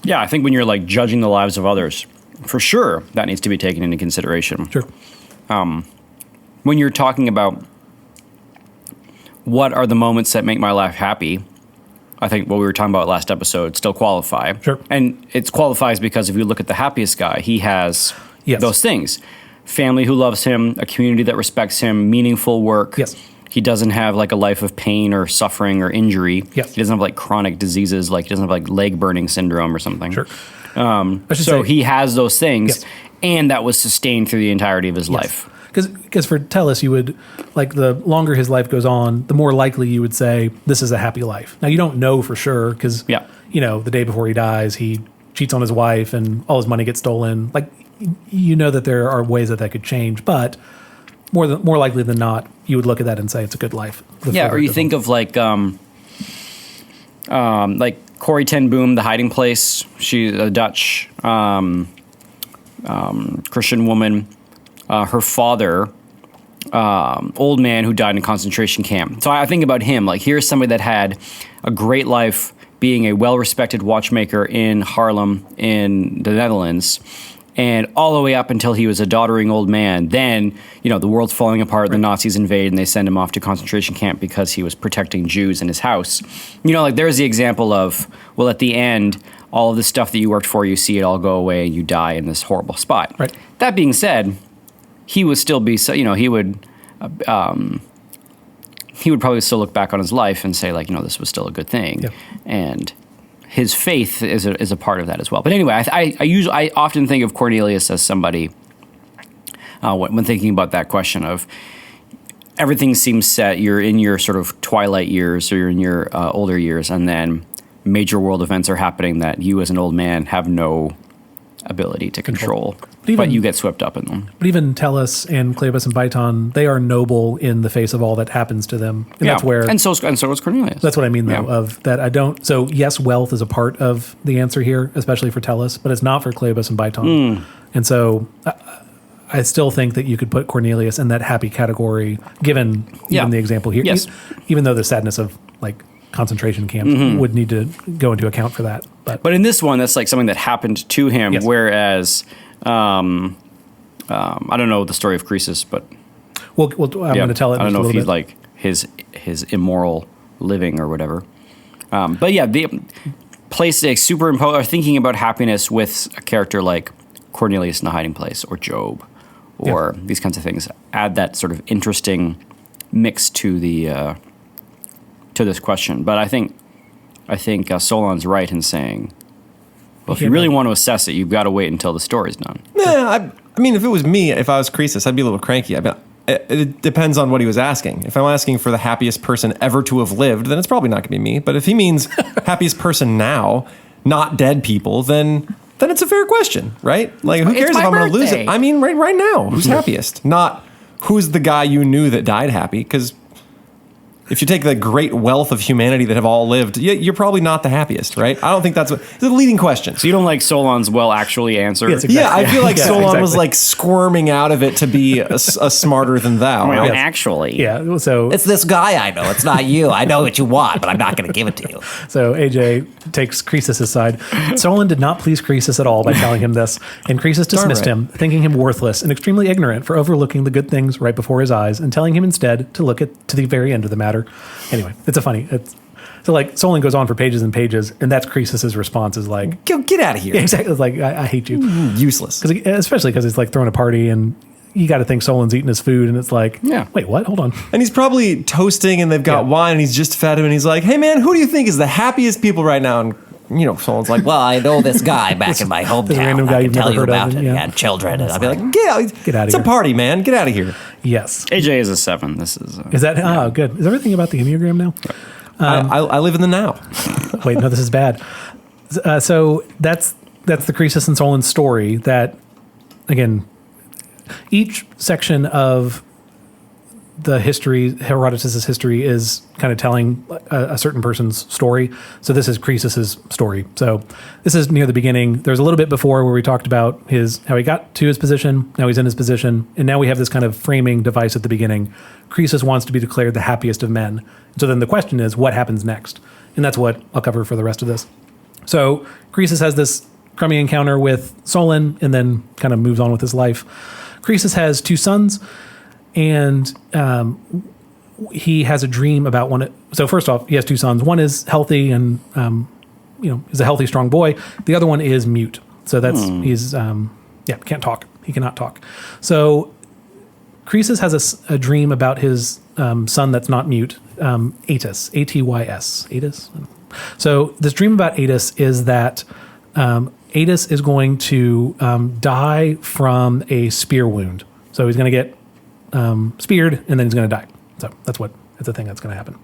Yeah, I think when you're like judging the lives of others, for sure that needs to be taken into consideration. Sure. When you're talking about what are the moments that make my life happy, I think what we were talking about last episode still qualify. Sure. And it qualifies because if you look at the happiest guy, he has Yes. those things. Family who loves him, a community that respects him, meaningful work. Yes. He doesn't have like a life of pain or suffering or injury. Yes. He doesn't have like chronic diseases, like he doesn't have like leg burning syndrome or something. Sure. So say- he has those things, Yes. and that was sustained through the entirety of his life. Because for Telus, you would, like, the longer his life goes on, the more likely you would say, this is a happy life. Now, you don't know for sure because, Yeah. you know, the day before he dies, he cheats on his wife and all his money gets stolen. Like, you know that there are ways that could change, but more likely than not, you would look at that and say it's a good life. Yeah, or you think of like Corrie ten Boom, The Hiding Place. She's a Dutch Christian woman. Her father, old man who died in a concentration camp. So I think about him. Like, here's somebody that had a great life being a well-respected watchmaker in Haarlem in the Netherlands. And all the way up until he was a doddering old man. Then, you know, the world's falling apart, the Nazis invade, and they send him off to concentration camp because he was protecting Jews in his house. You know, like, there's the example of, well, at the end, all of the stuff that you worked for, you see it all go away, and you die in this horrible spot. Right. That being said, he would still be, you know, he would probably still look back on his life and say, like, you know, this was still a good thing. Yeah. And his faith is a part of that as well. But anyway, I often think of Cornelius as somebody when thinking about that question of everything seems set. You're in your sort of twilight years, or you're in your older years, and then major world events are happening that you as an old man have no ability to control. But you get swept up in them. But even Telus and Cleobus and Biton, they are noble in the face of all that happens to them. And that's where... And so was Cornelius. That's what I mean, though, Yeah. of that I don't... So, yes, wealth is a part of the answer here, especially for Telus, but it's not for Cleobus and Biton. And so I still think that you could put Cornelius in that happy category, given even the example here. Yes. Even though the sadness of, like, concentration camps would need to go into account for that. But in this one, that's like something that happened to him, Yes. whereas... I don't know the story of Croesus, but I'm going to tell it in I don't just a know if little he's bit. like his immoral living or whatever. But yeah, the place like superimpose or thinking about happiness with a character like Cornelius in The Hiding Place or Job or these kinds of things add that sort of interesting mix to the to this question. But I think Solon's right in saying, well, if you really want to assess it, you've got to wait until the story's done. Nah, I mean, if it was me, if I was Croesus, I'd be a little cranky. it depends on what he was asking. If I'm asking for the happiest person ever to have lived, then it's probably not going to be me. But if he means happiest person now, not dead people, then it's a fair question, right? Like, who cares if I'm going to lose it? I mean, right now, who's happiest? Not who's the guy you knew that died happy, because if you take the great wealth of humanity that have all lived, you're probably not the happiest, right? I don't think it's a leading question. So you don't like Solon's actually answer? Yes, exactly. Yeah, I feel like Solon was like squirming out of it to be a smarter than thou. Well, right? actually. Yeah, so It's this guy I know. It's not you. I know what you want, but I'm not going to give it to you. So AJ takes Croesus' side. Solon did not please Croesus at all by telling him this, and Croesus dismissed him, thinking him worthless and extremely ignorant for overlooking the good things right before his eyes, and telling him instead to look to the very end of the matter. Anyway, so like Solon goes on for pages and pages, and that's Croesus' response is like, Get out of here. yeah, exactly. It's like, I hate you. Useless. Especially because it's like throwing a party, and you got to think Solon's eating his food, and it's like, wait, what? Hold on. And he's probably toasting, and they've got wine, and he's just fed him, and he's like, hey, man, who do you think is the happiest people right now? And, Solon's like, Well, I know this guy back in my hometown. random guy I can you've tell never you heard about of, it. yeah. He had children. And I'd be like, get out Get outta It's here. a party, man. Get out of here. Yes. AJ is a 7. This is... Is that, good. Is everything about the Enneagram now? I live in the now. Wait, no, this is bad. So that's the Croesus and Solon story that, again, each section of the history, Herodotus' history, is kind of telling a certain person's story. So this is Croesus' story. So this is near the beginning. There's a little bit before where we talked about how he got to his position, now he's in his position, and now we have this kind of framing device at the beginning. Croesus wants to be declared the happiest of men. So then the question is, what happens next? And that's what I'll cover for the rest of this. So Croesus has this crummy encounter with Solon and then kind of moves on with his life. Croesus has 2 sons, and he has a dream about one. So first off, he has 2 sons. One is healthy and is a healthy, strong boy. The other one is mute. So that's he's can't talk. He cannot talk. So Croesus has a dream about his son that's not mute, Atys, Atys, Atys. So this dream about Atys is that Atys is going to die from a spear wound. So he's going to get speared, and then he's going to die. So that's a thing that's going to happen.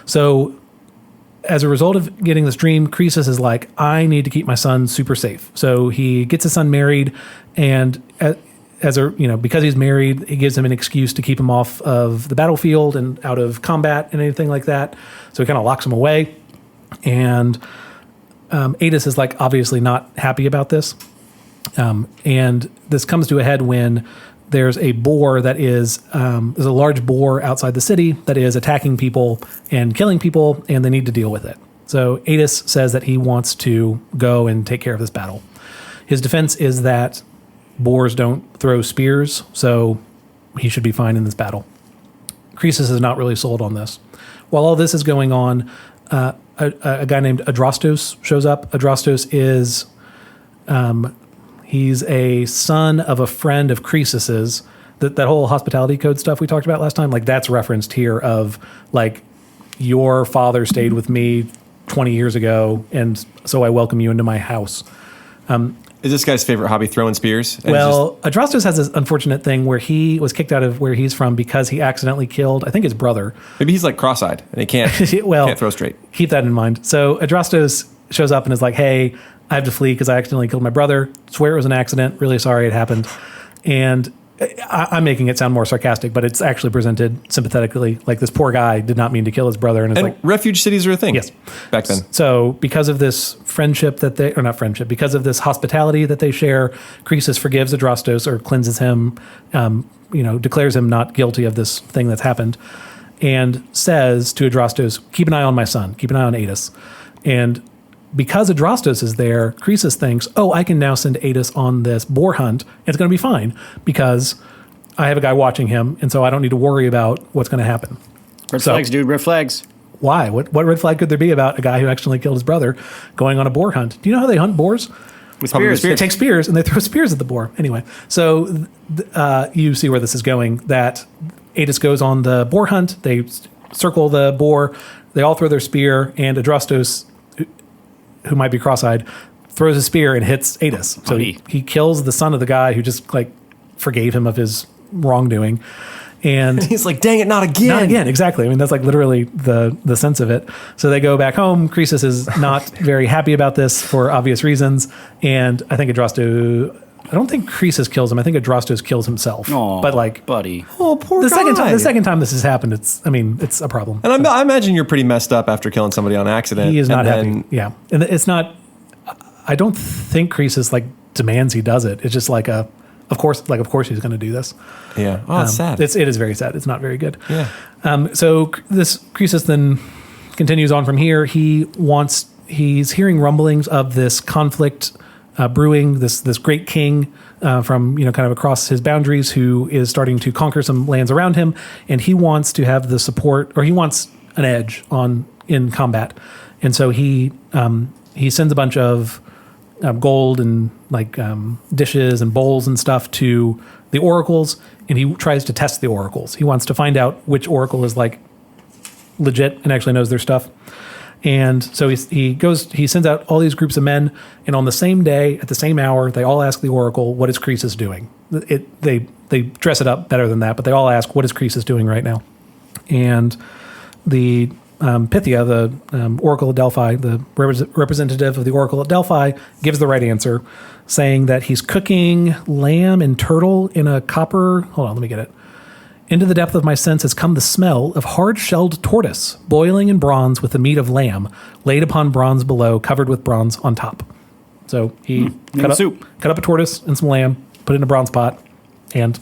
So as a result of getting this dream, Croesus is like, I need to keep my son super safe. So he gets his son married, and because he's married, he gives him an excuse to keep him off of the battlefield and out of combat and anything like that. So he kind of locks him away. And Atys is like obviously not happy about this. And this comes to a head when there's a boar that is, there's a large boar outside the city that is attacking people and killing people, and they need to deal with it. So Atys says that he wants to go and take care of this battle. His defense is that boars don't throw spears, so he should be fine in this battle. Croesus is not really sold on this. While all this is going on, a guy named Adrastos shows up. Adrastos is... he's a son of a friend of Croesus's. That whole hospitality code stuff we talked about last time, like that's referenced here of like, your father stayed with me 20 years ago, and so I welcome you into my house. Is this guy's favorite hobby throwing spears? And Adrastos has this unfortunate thing where he was kicked out of where he's from because he accidentally killed, I think, his brother. maybe he's like cross-eyed and he can't can't throw straight. Keep that in mind. So Adrastos shows up and is like, hey, I have to flee because I accidentally killed my brother. Swear it was an accident. Really sorry it happened. And I'm making it sound more sarcastic, but it's actually presented sympathetically. Like, this poor guy did not mean to kill his brother. And it's like, refuge cities are a thing. Yes. Back then. So because of this friendship because of this hospitality that they share, Croesus forgives Adrastos or cleanses him, declares him not guilty of this thing that's happened, and says to Adrastos, keep an eye on my son, keep an eye on Atys. And because Adrastos is there, Croesus thinks, I can now send Atys on this boar hunt. It's going to be fine because I have a guy watching him, and so I don't need to worry about what's going to happen. Red flags, dude, red flags. Why? What red flag could there be about a guy who accidentally killed his brother going on a boar hunt? Do you know how they hunt boars? With spears. They take spears and they throw spears at the boar. Anyway, so you see where this is going, that Atys goes on the boar hunt. They circle the boar. They all throw their spear, and Adrastos, who might be cross-eyed, throws a spear and hits Atys. So he kills the son of the guy who just like forgave him of his wrongdoing. And He's like, dang it, not again. not again, exactly. I mean, that's like literally the sense of it. So they go back home. Croesus is not very happy about this for obvious reasons. And I think I don't think Croesus kills him. I think Adrastos kills himself. Oh, but like, buddy. Oh, poor the guy. second time this has happened, it's a problem. And I imagine you're pretty messed up after killing somebody on accident. He is not and happy. Yeah. And it's not, I don't think Croesus like demands he does it. It's just like of course he's going to do this. Yeah. Oh, it's sad. It is very sad. It's not very good. Yeah. So this Croesus then continues on from here. He's hearing rumblings of this conflict brewing, this great king from kind of across his boundaries who is starting to conquer some lands around him, and he wants to have the support, or he wants an edge in combat, and so he sends a bunch of gold and like dishes and bowls and stuff to the oracles, and he tries to test the oracles. He wants to find out which oracle is like legit and actually knows their stuff. And so he sends out all these groups of men, and on the same day, at the same hour, they all ask the oracle, what is Croesus doing? They dress it up better than that, but they all ask, what is Croesus doing right now? And the Pythia, the Oracle of Delphi, the representative of the Oracle at Delphi, gives the right answer, saying that he's cooking lamb and turtle in a copper. Hold on, let me get it. Into the depth of my sense has come the smell of hard-shelled tortoise, boiling in bronze with the meat of lamb, laid upon bronze below, covered with bronze on top. So he cut up a tortoise and some lamb, put it in a bronze pot, and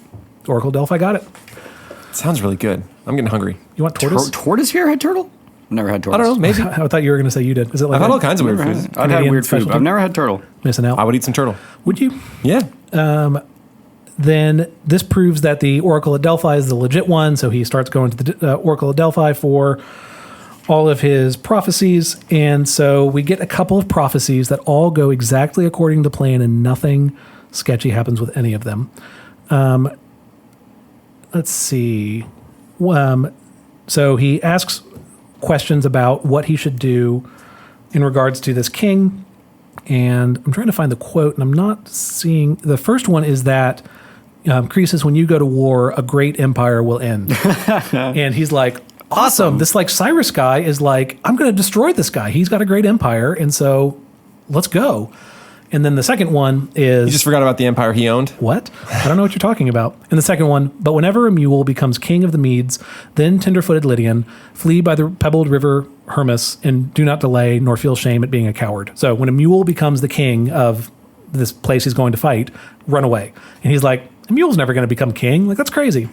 Oracle of Delphi got it. Sounds really good. I'm getting hungry. You want tortoise? Tortoise here had turtle? Never had tortoise. I don't know. Maybe. I thought you were going to say you did. Is it like I've had all kinds of weird Never foods. had. I've had Canadian weird food. specialty? I've never had turtle. Missing out? I would eat some turtle. Would you? Yeah. Then this proves that the Oracle at Delphi is the legit one, so he starts going to the Oracle at Delphi for all of his prophecies, and so we get a couple of prophecies that all go exactly according to plan, and nothing sketchy happens with any of them. Let's see. So he asks questions about what he should do in regards to this king, and I'm trying to find the quote, and I'm not seeing. The first one is that Croesus, when you go to war, a great empire will end. And he's like, awesome. This like Cyrus guy is like, I'm going to destroy this guy. He's got a great empire, and so let's go. And then the second one is... You just forgot about the empire he owned? What? I don't know what you're talking about. And the second one, but whenever a mule becomes king of the Medes, then tender-footed Lydian, flee by the pebbled river Hermus, and do not delay nor feel shame at being a coward. So when a mule becomes the king of this place he's going to fight, run away. And he's like, a mule's never going to become king. Like, that's crazy. Do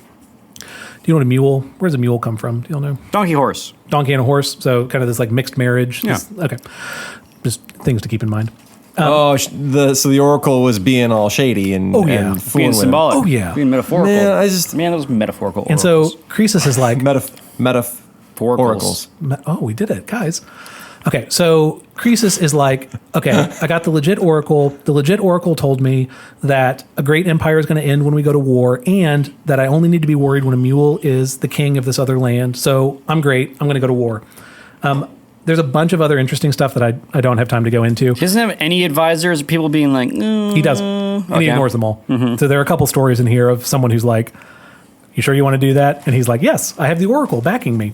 you know what a mule? Where does a mule come from? Do you all know? Donkey horse. Donkey and a horse. So kind of this like mixed marriage. Yeah. Okay. Just things to keep in mind. So the oracle was being all shady and, Oh, yeah. and fooling Being with him. symbolic. Oh, yeah. Being metaphorical. Man, those metaphorical And oracles. so Croesus is like, Oracles. oh, we did it, guys. Okay, so Croesus is like, okay, I got the legit oracle. The legit oracle told me that a great empire is going to end when we go to war, and that I only need to be worried when a mule is the king of this other land. So I'm great. I'm going to go to war. There's a bunch of other interesting stuff that I don't have time to go into. He doesn't have any advisors, people being like, He doesn't. And he Okay. ignores them all. So there are a couple stories in here of someone who's like, you sure you want to do that? And he's like, yes, I have the oracle backing me.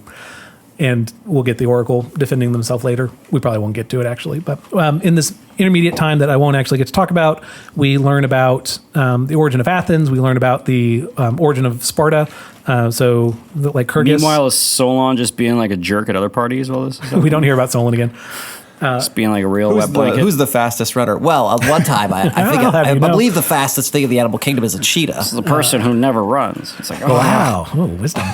And we'll get the oracle defending themselves later. We probably won't get to it, actually. But in this intermediate time that I won't actually get to talk about, we learn about the origin of Athens. We learn about the origin of Sparta. Like Kyrgyz. Meanwhile, is Solon just being like a jerk at other parties? All this, We don't hear about Solon again. just being like a real wet blanket. Who's the fastest runner? Well, at one time, I you know. believe the fastest thing in the animal kingdom is a cheetah. the person who never runs. It's like, oh, Wow. Oh, wisdom.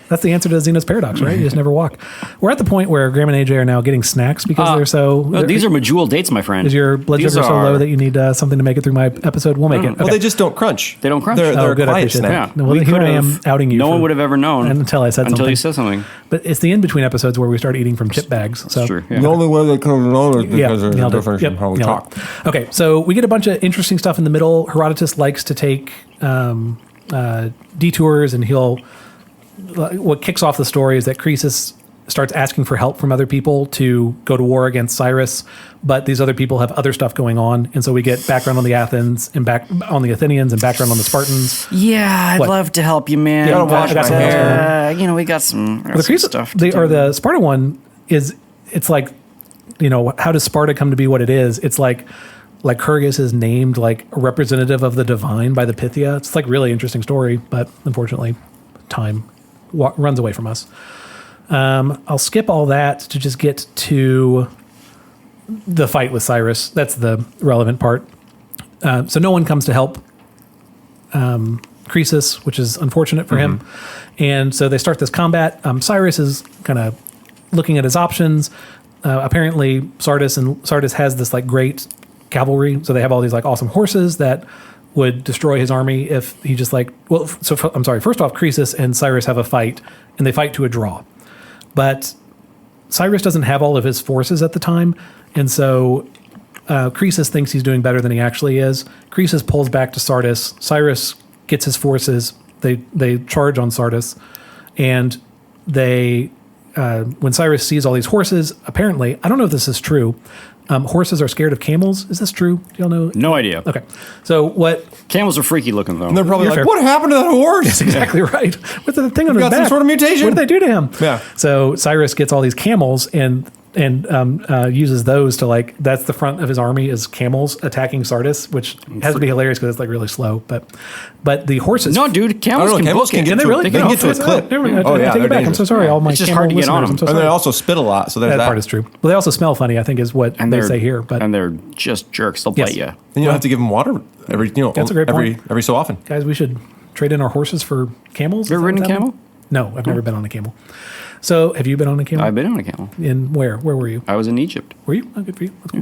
That's the answer to Zeno's paradox, right? You just never walk. We're at the point where Graham and AJ are now getting snacks because they're so... No, these are Majul dates, my friend. Is your blood These sugar so low are- that you need something to make it through my episode? We'll make it. Well, Okay. they just don't crunch. They don't crunch. They're Oh, good. I quiet appreciate snack. that. No, well, here I am could've- outing you. No for- one would have ever known until I said until something. you said something. But it's the in-between episodes where we start eating from chip bags. So. It's true. Yeah. The only way they can know is Yeah, because there's a nailed it. difference Yep, in how we nailed talk. it. Okay, so we get a bunch of interesting stuff in the middle. Herodotus likes to take detours, and what kicks off the story is that Croesus starts asking for help from other people to go to war against Cyrus, but these other people have other stuff going on, and so we get background on the Athenians and background on the Spartans. Yeah, I'd What? love to help you, man. You gotta wash I got my some hair. We got some, The Croesus, stuff. the Sparta one it's like, how does Sparta come to be what it is? It's like Lycurgus is named like a representative of the divine by the Pythia. It's like really interesting story, but unfortunately, time runs away from us. I'll skip all that to just get to the fight with Cyrus. That's the relevant part. So no one comes to help Croesus, which is unfortunate for him. And so they start this combat. Cyrus is kind of looking at his options. Apparently, Sardis has this like great cavalry. So they have all these like awesome horses that would destroy his army if he just first off, Croesus and Cyrus have a fight, and they fight to a draw. But Cyrus doesn't have all of his forces at the time, and so Croesus thinks he's doing better than he actually is. Croesus pulls back to Sardis. Cyrus gets his forces. They charge on Sardis, and when Cyrus sees all these horses, apparently, I don't know if this is true, horses are scared of camels. Is this true? Do y'all know? No idea. Okay. So what... Camels are freaky looking, though. And they're probably You're like, fair. what happened to that horse? That's exactly right. What's the thing on his got back? some sort of mutation? What did they do to him? Yeah. So Cyrus gets all these camels and uses those to like, that's the front of his army is camels attacking Sardis, which has to be hilarious because it's like really slow. But the horses... No, dude, camels can camels book it. can Can they really? They can get to a clip. Never mind. Oh, yeah, I take they're it back. I'm dangerous. so sorry. All my It's just camel hard to get on listeners, them. I'm so And sorry. they also spit a lot, so there's That that. part is true. Well, they also smell funny, I think, is what they say here. But And they're just jerks. They'll bite you. And you don't have to give them water every That's a great every so often. guys, we should trade in our horses for camels. You ever ridden a camel? No, I've never been on a camel. So, have you been on a camel? I've been on a camel. In where? Where were you? I was in Egypt. Were you? Oh, good for you. That's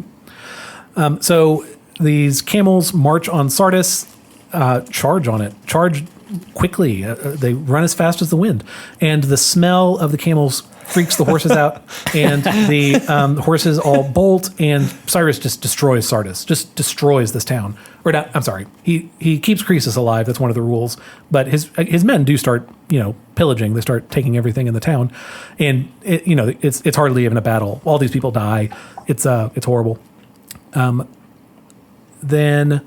cool. So these camels march on Sardis, charge on it, charge quickly. They run as fast as the wind, and the smell of the camels freaks the horses out, and the horses all bolt, and Cyrus just destroys Sardis, just destroys this town. Or not, I'm sorry, he keeps Croesus alive. That's one of the rules, but his men do start pillaging. They start taking everything in the town, and it's hardly even a battle. All these people die. It's horrible. Then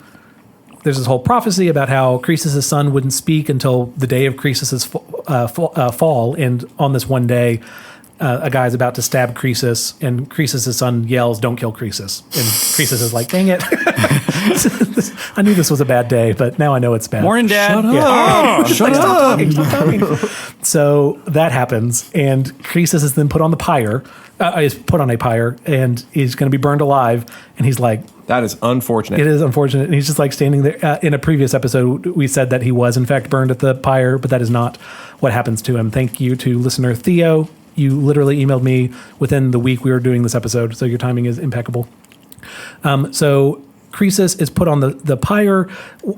there's this whole prophecy about how Croesus' son wouldn't speak until the day of Croesus' fall, and on this one day, a guy's about to stab Croesus, and Croesus' son yells, "Don't kill Croesus!" And Croesus is like, "Dang it! I knew this was a bad day, but now I know it's bad." Morning, Dad. Shut up! Stop talking. So that happens, and Croesus is then put on the pyre. Is put on a pyre, and he's going to be burned alive. And he's like, That is unfortunate. it is unfortunate. And he's just like standing there. In a previous episode, we said that he was in fact burned at the pyre, but that is not what happens to him. Thank you to listener Theo. You literally emailed me within the week we were doing this episode, so your timing is impeccable. So Croesus is put on the pyre,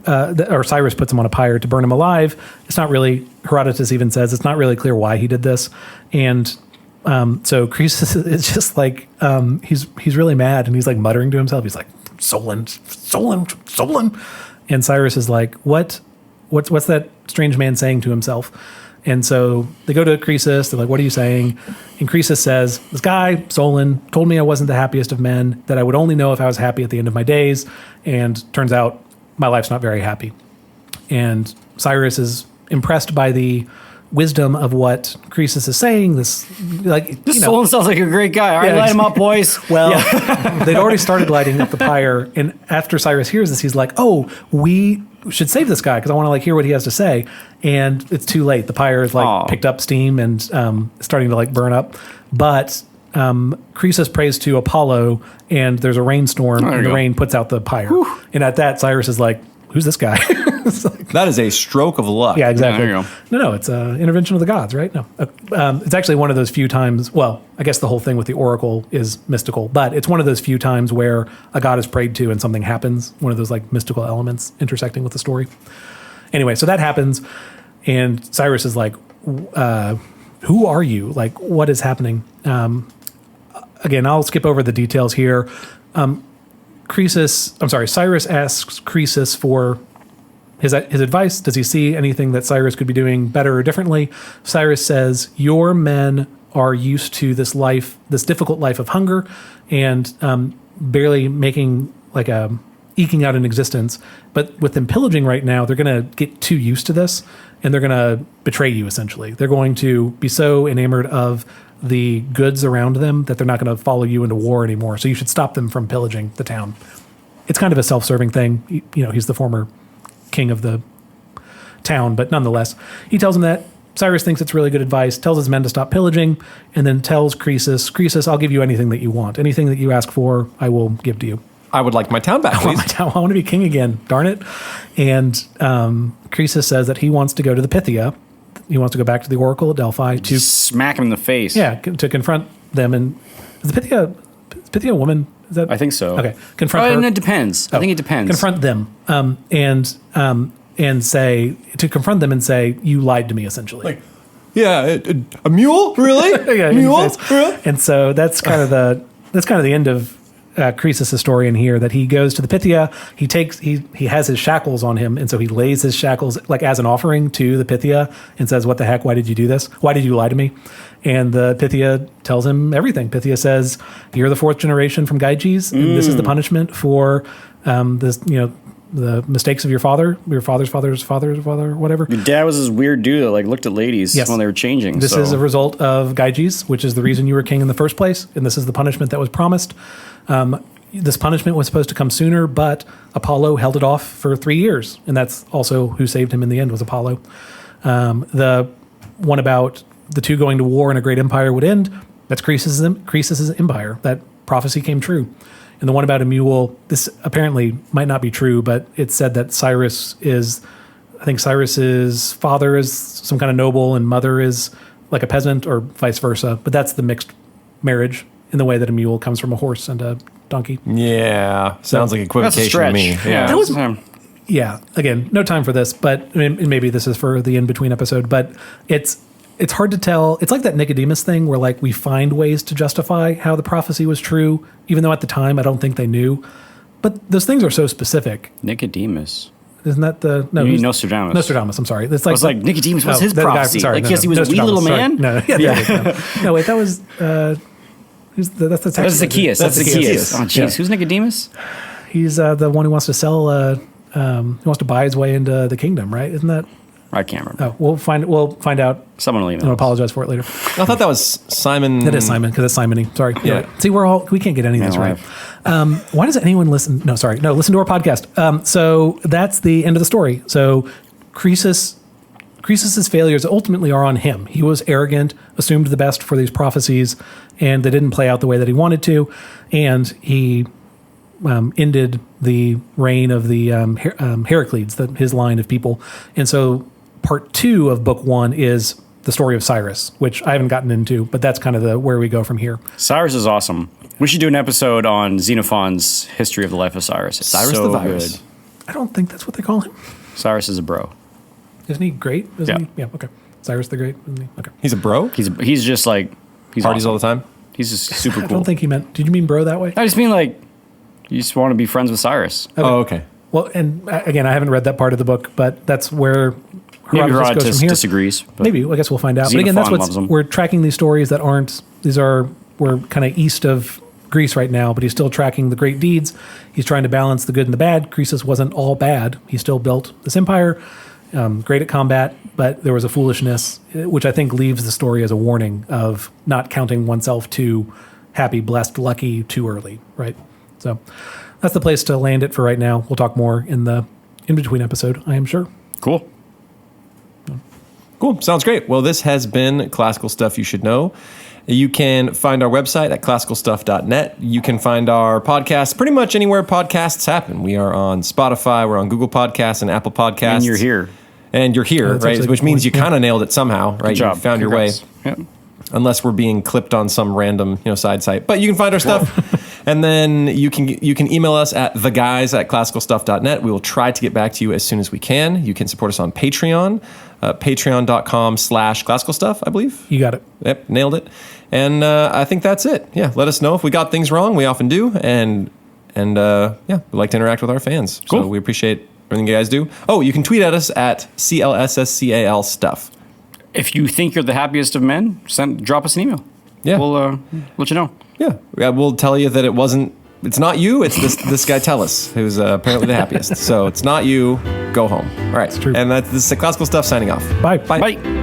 or Cyrus puts him on a pyre to burn him alive. It's not really, Herodotus even says, it's not really clear why he did this. And so Croesus is just like, he's really mad, and he's like muttering to himself. He's like, Solon. And Cyrus is like, what's that strange man saying to himself? And so they go to Croesus. They're like, what are you saying? And Croesus says, this guy, Solon, told me I wasn't the happiest of men, that I would only know if I was happy at the end of my days. And turns out my life's not very happy. And Cyrus is impressed by the wisdom of what Croesus is saying. This Solon sounds like a great guy. All right, Yeah, light him up, boys. Well, they'd already started lighting up the pyre, and after Cyrus hears this, he's like, "Oh, we should save this guy because I want to hear what he has to say." And it's too late. The pyre is picked up steam and starting to burn up. But Croesus prays to Apollo, and there's a rainstorm, and the rain puts out the pyre. Whew. And at that, Cyrus is like, "Who's this guy?" That is a stroke of luck. Yeah, exactly. Yeah, there you No, it's an intervention of the gods, right? No. It's actually one of those few times, well, I guess the whole thing with the oracle is mystical, but it's one of those few times where a god is prayed to and something happens, one of those mystical elements intersecting with the story. Anyway, so that happens, and Cyrus is like, who are you? What is happening? Again, I'll skip over the details here. Cyrus asks Croesus for his advice. Does he see anything that Cyrus could be doing better or differently? Cyrus says, your men are used to this life, this difficult life of hunger, and barely making like eking out an existence. But with them pillaging right now, they're going to get too used to this, and they're going to betray you, essentially. They're going to be so enamored of the goods around them that they're not going to follow you into war anymore. So you should stop them from pillaging the town. It's kind of a self-serving thing. He's the former king of the town, but nonetheless, he tells him that. Cyrus thinks it's really good advice, tells his men to stop pillaging, and then tells Croesus, I'll give you anything that you want. Anything that you ask for, I will give to you. I would like my town back, please. I want to be king again, darn it. And Croesus says that he wants to go to the Pythia. He wants to go back to the Oracle at Delphi to smack him in the face. Yeah, to confront them. And is the Pythia a woman? Is that? I think so. Okay, confront her. And it depends. I think it depends. Confront them, and say to confront them and say, you lied to me, essentially. Like, yeah, a mule, really? Yeah, mule, really? And so that's kind of the end of Croesus' story in here. That he goes to the Pythia, he has his shackles on him, and so he lays his shackles like as an offering to the Pythia and says, "What the heck? Why did you do this? Why did you lie to me?" And the Pythia tells him everything. Pythia says, "You're the fourth generation from Gyges, and this is the punishment for this. The mistakes of your father's father, whatever." Your dad was this weird dude that like looked at ladies Yes. when they were changing. This is a result of Gyges, which is the reason you were king in the first place, and this is the punishment that was promised. This punishment was supposed to come sooner, but Apollo held it off for 3 years, and that's also who saved him in the end was Apollo. The one about the two going to war and a great empire would end, that's Croesus' empire. That prophecy came true. And the one about a mule, this apparently might not be true, but it's said that Cyrus's father is some kind of noble and mother is like a peasant or vice versa. But that's the mixed marriage in the way that a mule comes from a horse and a donkey. Yeah, sounds like That's a equivocation to stretch. me. Yeah. That was- Yeah, again, no time for this, but maybe this is for the in-between episode, but it's hard to tell. It's like that Nicodemus thing where like we find ways to justify how the prophecy was true, even though at the time I don't think they knew. But those things are so specific. Nicodemus. Isn't that the... No, You mean he's- Nostradamus. Nostradamus, I'm sorry. It's I was like, Nicodemus, what's his that guy- prophecy? sorry, Like, no, yes, he was a wee Nostradamus, little sorry. man? No, no, wait, that was... that's the text. That's Zacchaeus. That's Zacchaeus. Oh, jeez. Yeah. Who's Nicodemus? He's the one who wants to sell... he wants to buy his way into the kingdom, right? Isn't that... I can't remember. Oh, we'll find out. Someone will And I'll email. apologize for it later. I thought that was Simon. It is Simon because it's Simony. Sorry. Yeah. Right. See, we can't get any of this No, right. Why does anyone listen? No, sorry. No, listen to our podcast. So that's the end of the story. So Croesus's failures ultimately are on him. He was arrogant, assumed the best for these prophecies, and they didn't play out the way that he wanted to. And he ended the reign of the Heraclides, his line of people. And so part 2 of book 1 is the story of Cyrus, which I haven't gotten into, but that's kind of where we go from here. Cyrus is awesome. We should do an episode on Xenophon's history of the life of Cyrus. It's Cyrus so the Virus. good. I don't think that's what they call him. Cyrus is a bro. Isn't he great? Yeah. He? Yeah, okay. Cyrus the Great, isn't he? Okay. He's a bro? He's just like he's Parties awesome. all the time? He's just super cool. I don't think he meant, did you mean bro that way? I just mean like you just want to be friends with Cyrus. Oh, okay. Well, and again, I haven't read that part of the book, but that's where Maybe goes Herodotus from here. disagrees. But Maybe, I guess we'll find out. But again, that's Xenophon loves what them. we're tracking these stories that we're kind of east of Greece right now, but he's still tracking the great deeds. He's trying to balance the good and the bad. Croesus wasn't all bad. He still built this empire, great at combat, but there was a foolishness, which I think leaves the story as a warning of not counting oneself too happy, blessed, lucky too early, right? So that's the place to land it for right now. We'll talk more in the in-between episode, I am sure. Cool. Cool. Sounds great. Well, this has been Classical Stuff You Should Know. You can find our website at classicalstuff.net. You can find our podcast pretty much anywhere podcasts happen. We are on Spotify, we're on Google Podcasts and Apple Podcasts. And you're here. And you're here, that's right? actually a Which good means you point. kind of nailed it somehow, right? Good job. You found your way. Congrats. Yep. Unless we're being clipped on some random, side site. But you can find our stuff. And then you can email us at theguys@classicalstuff.net. We will try to get back to you as soon as we can. You can support us on Patreon, patreon.com/classicalstuff, I believe. You got it. Yep, nailed it. And I think that's it. Yeah, let us know if we got things wrong. We often do. And we like to interact with our fans. Cool. So we appreciate everything you guys do. Oh, you can tweet at us at CLSSCAL stuff. if you think you're the happiest of men, drop us an email. Yeah. We'll let you know. Yeah. We'll tell you that it's not you, it's this guy Telus, who's apparently the happiest. So it's not you, go home. All right. It's true. And this is Classical Stuff signing off. Bye. Bye. Bye.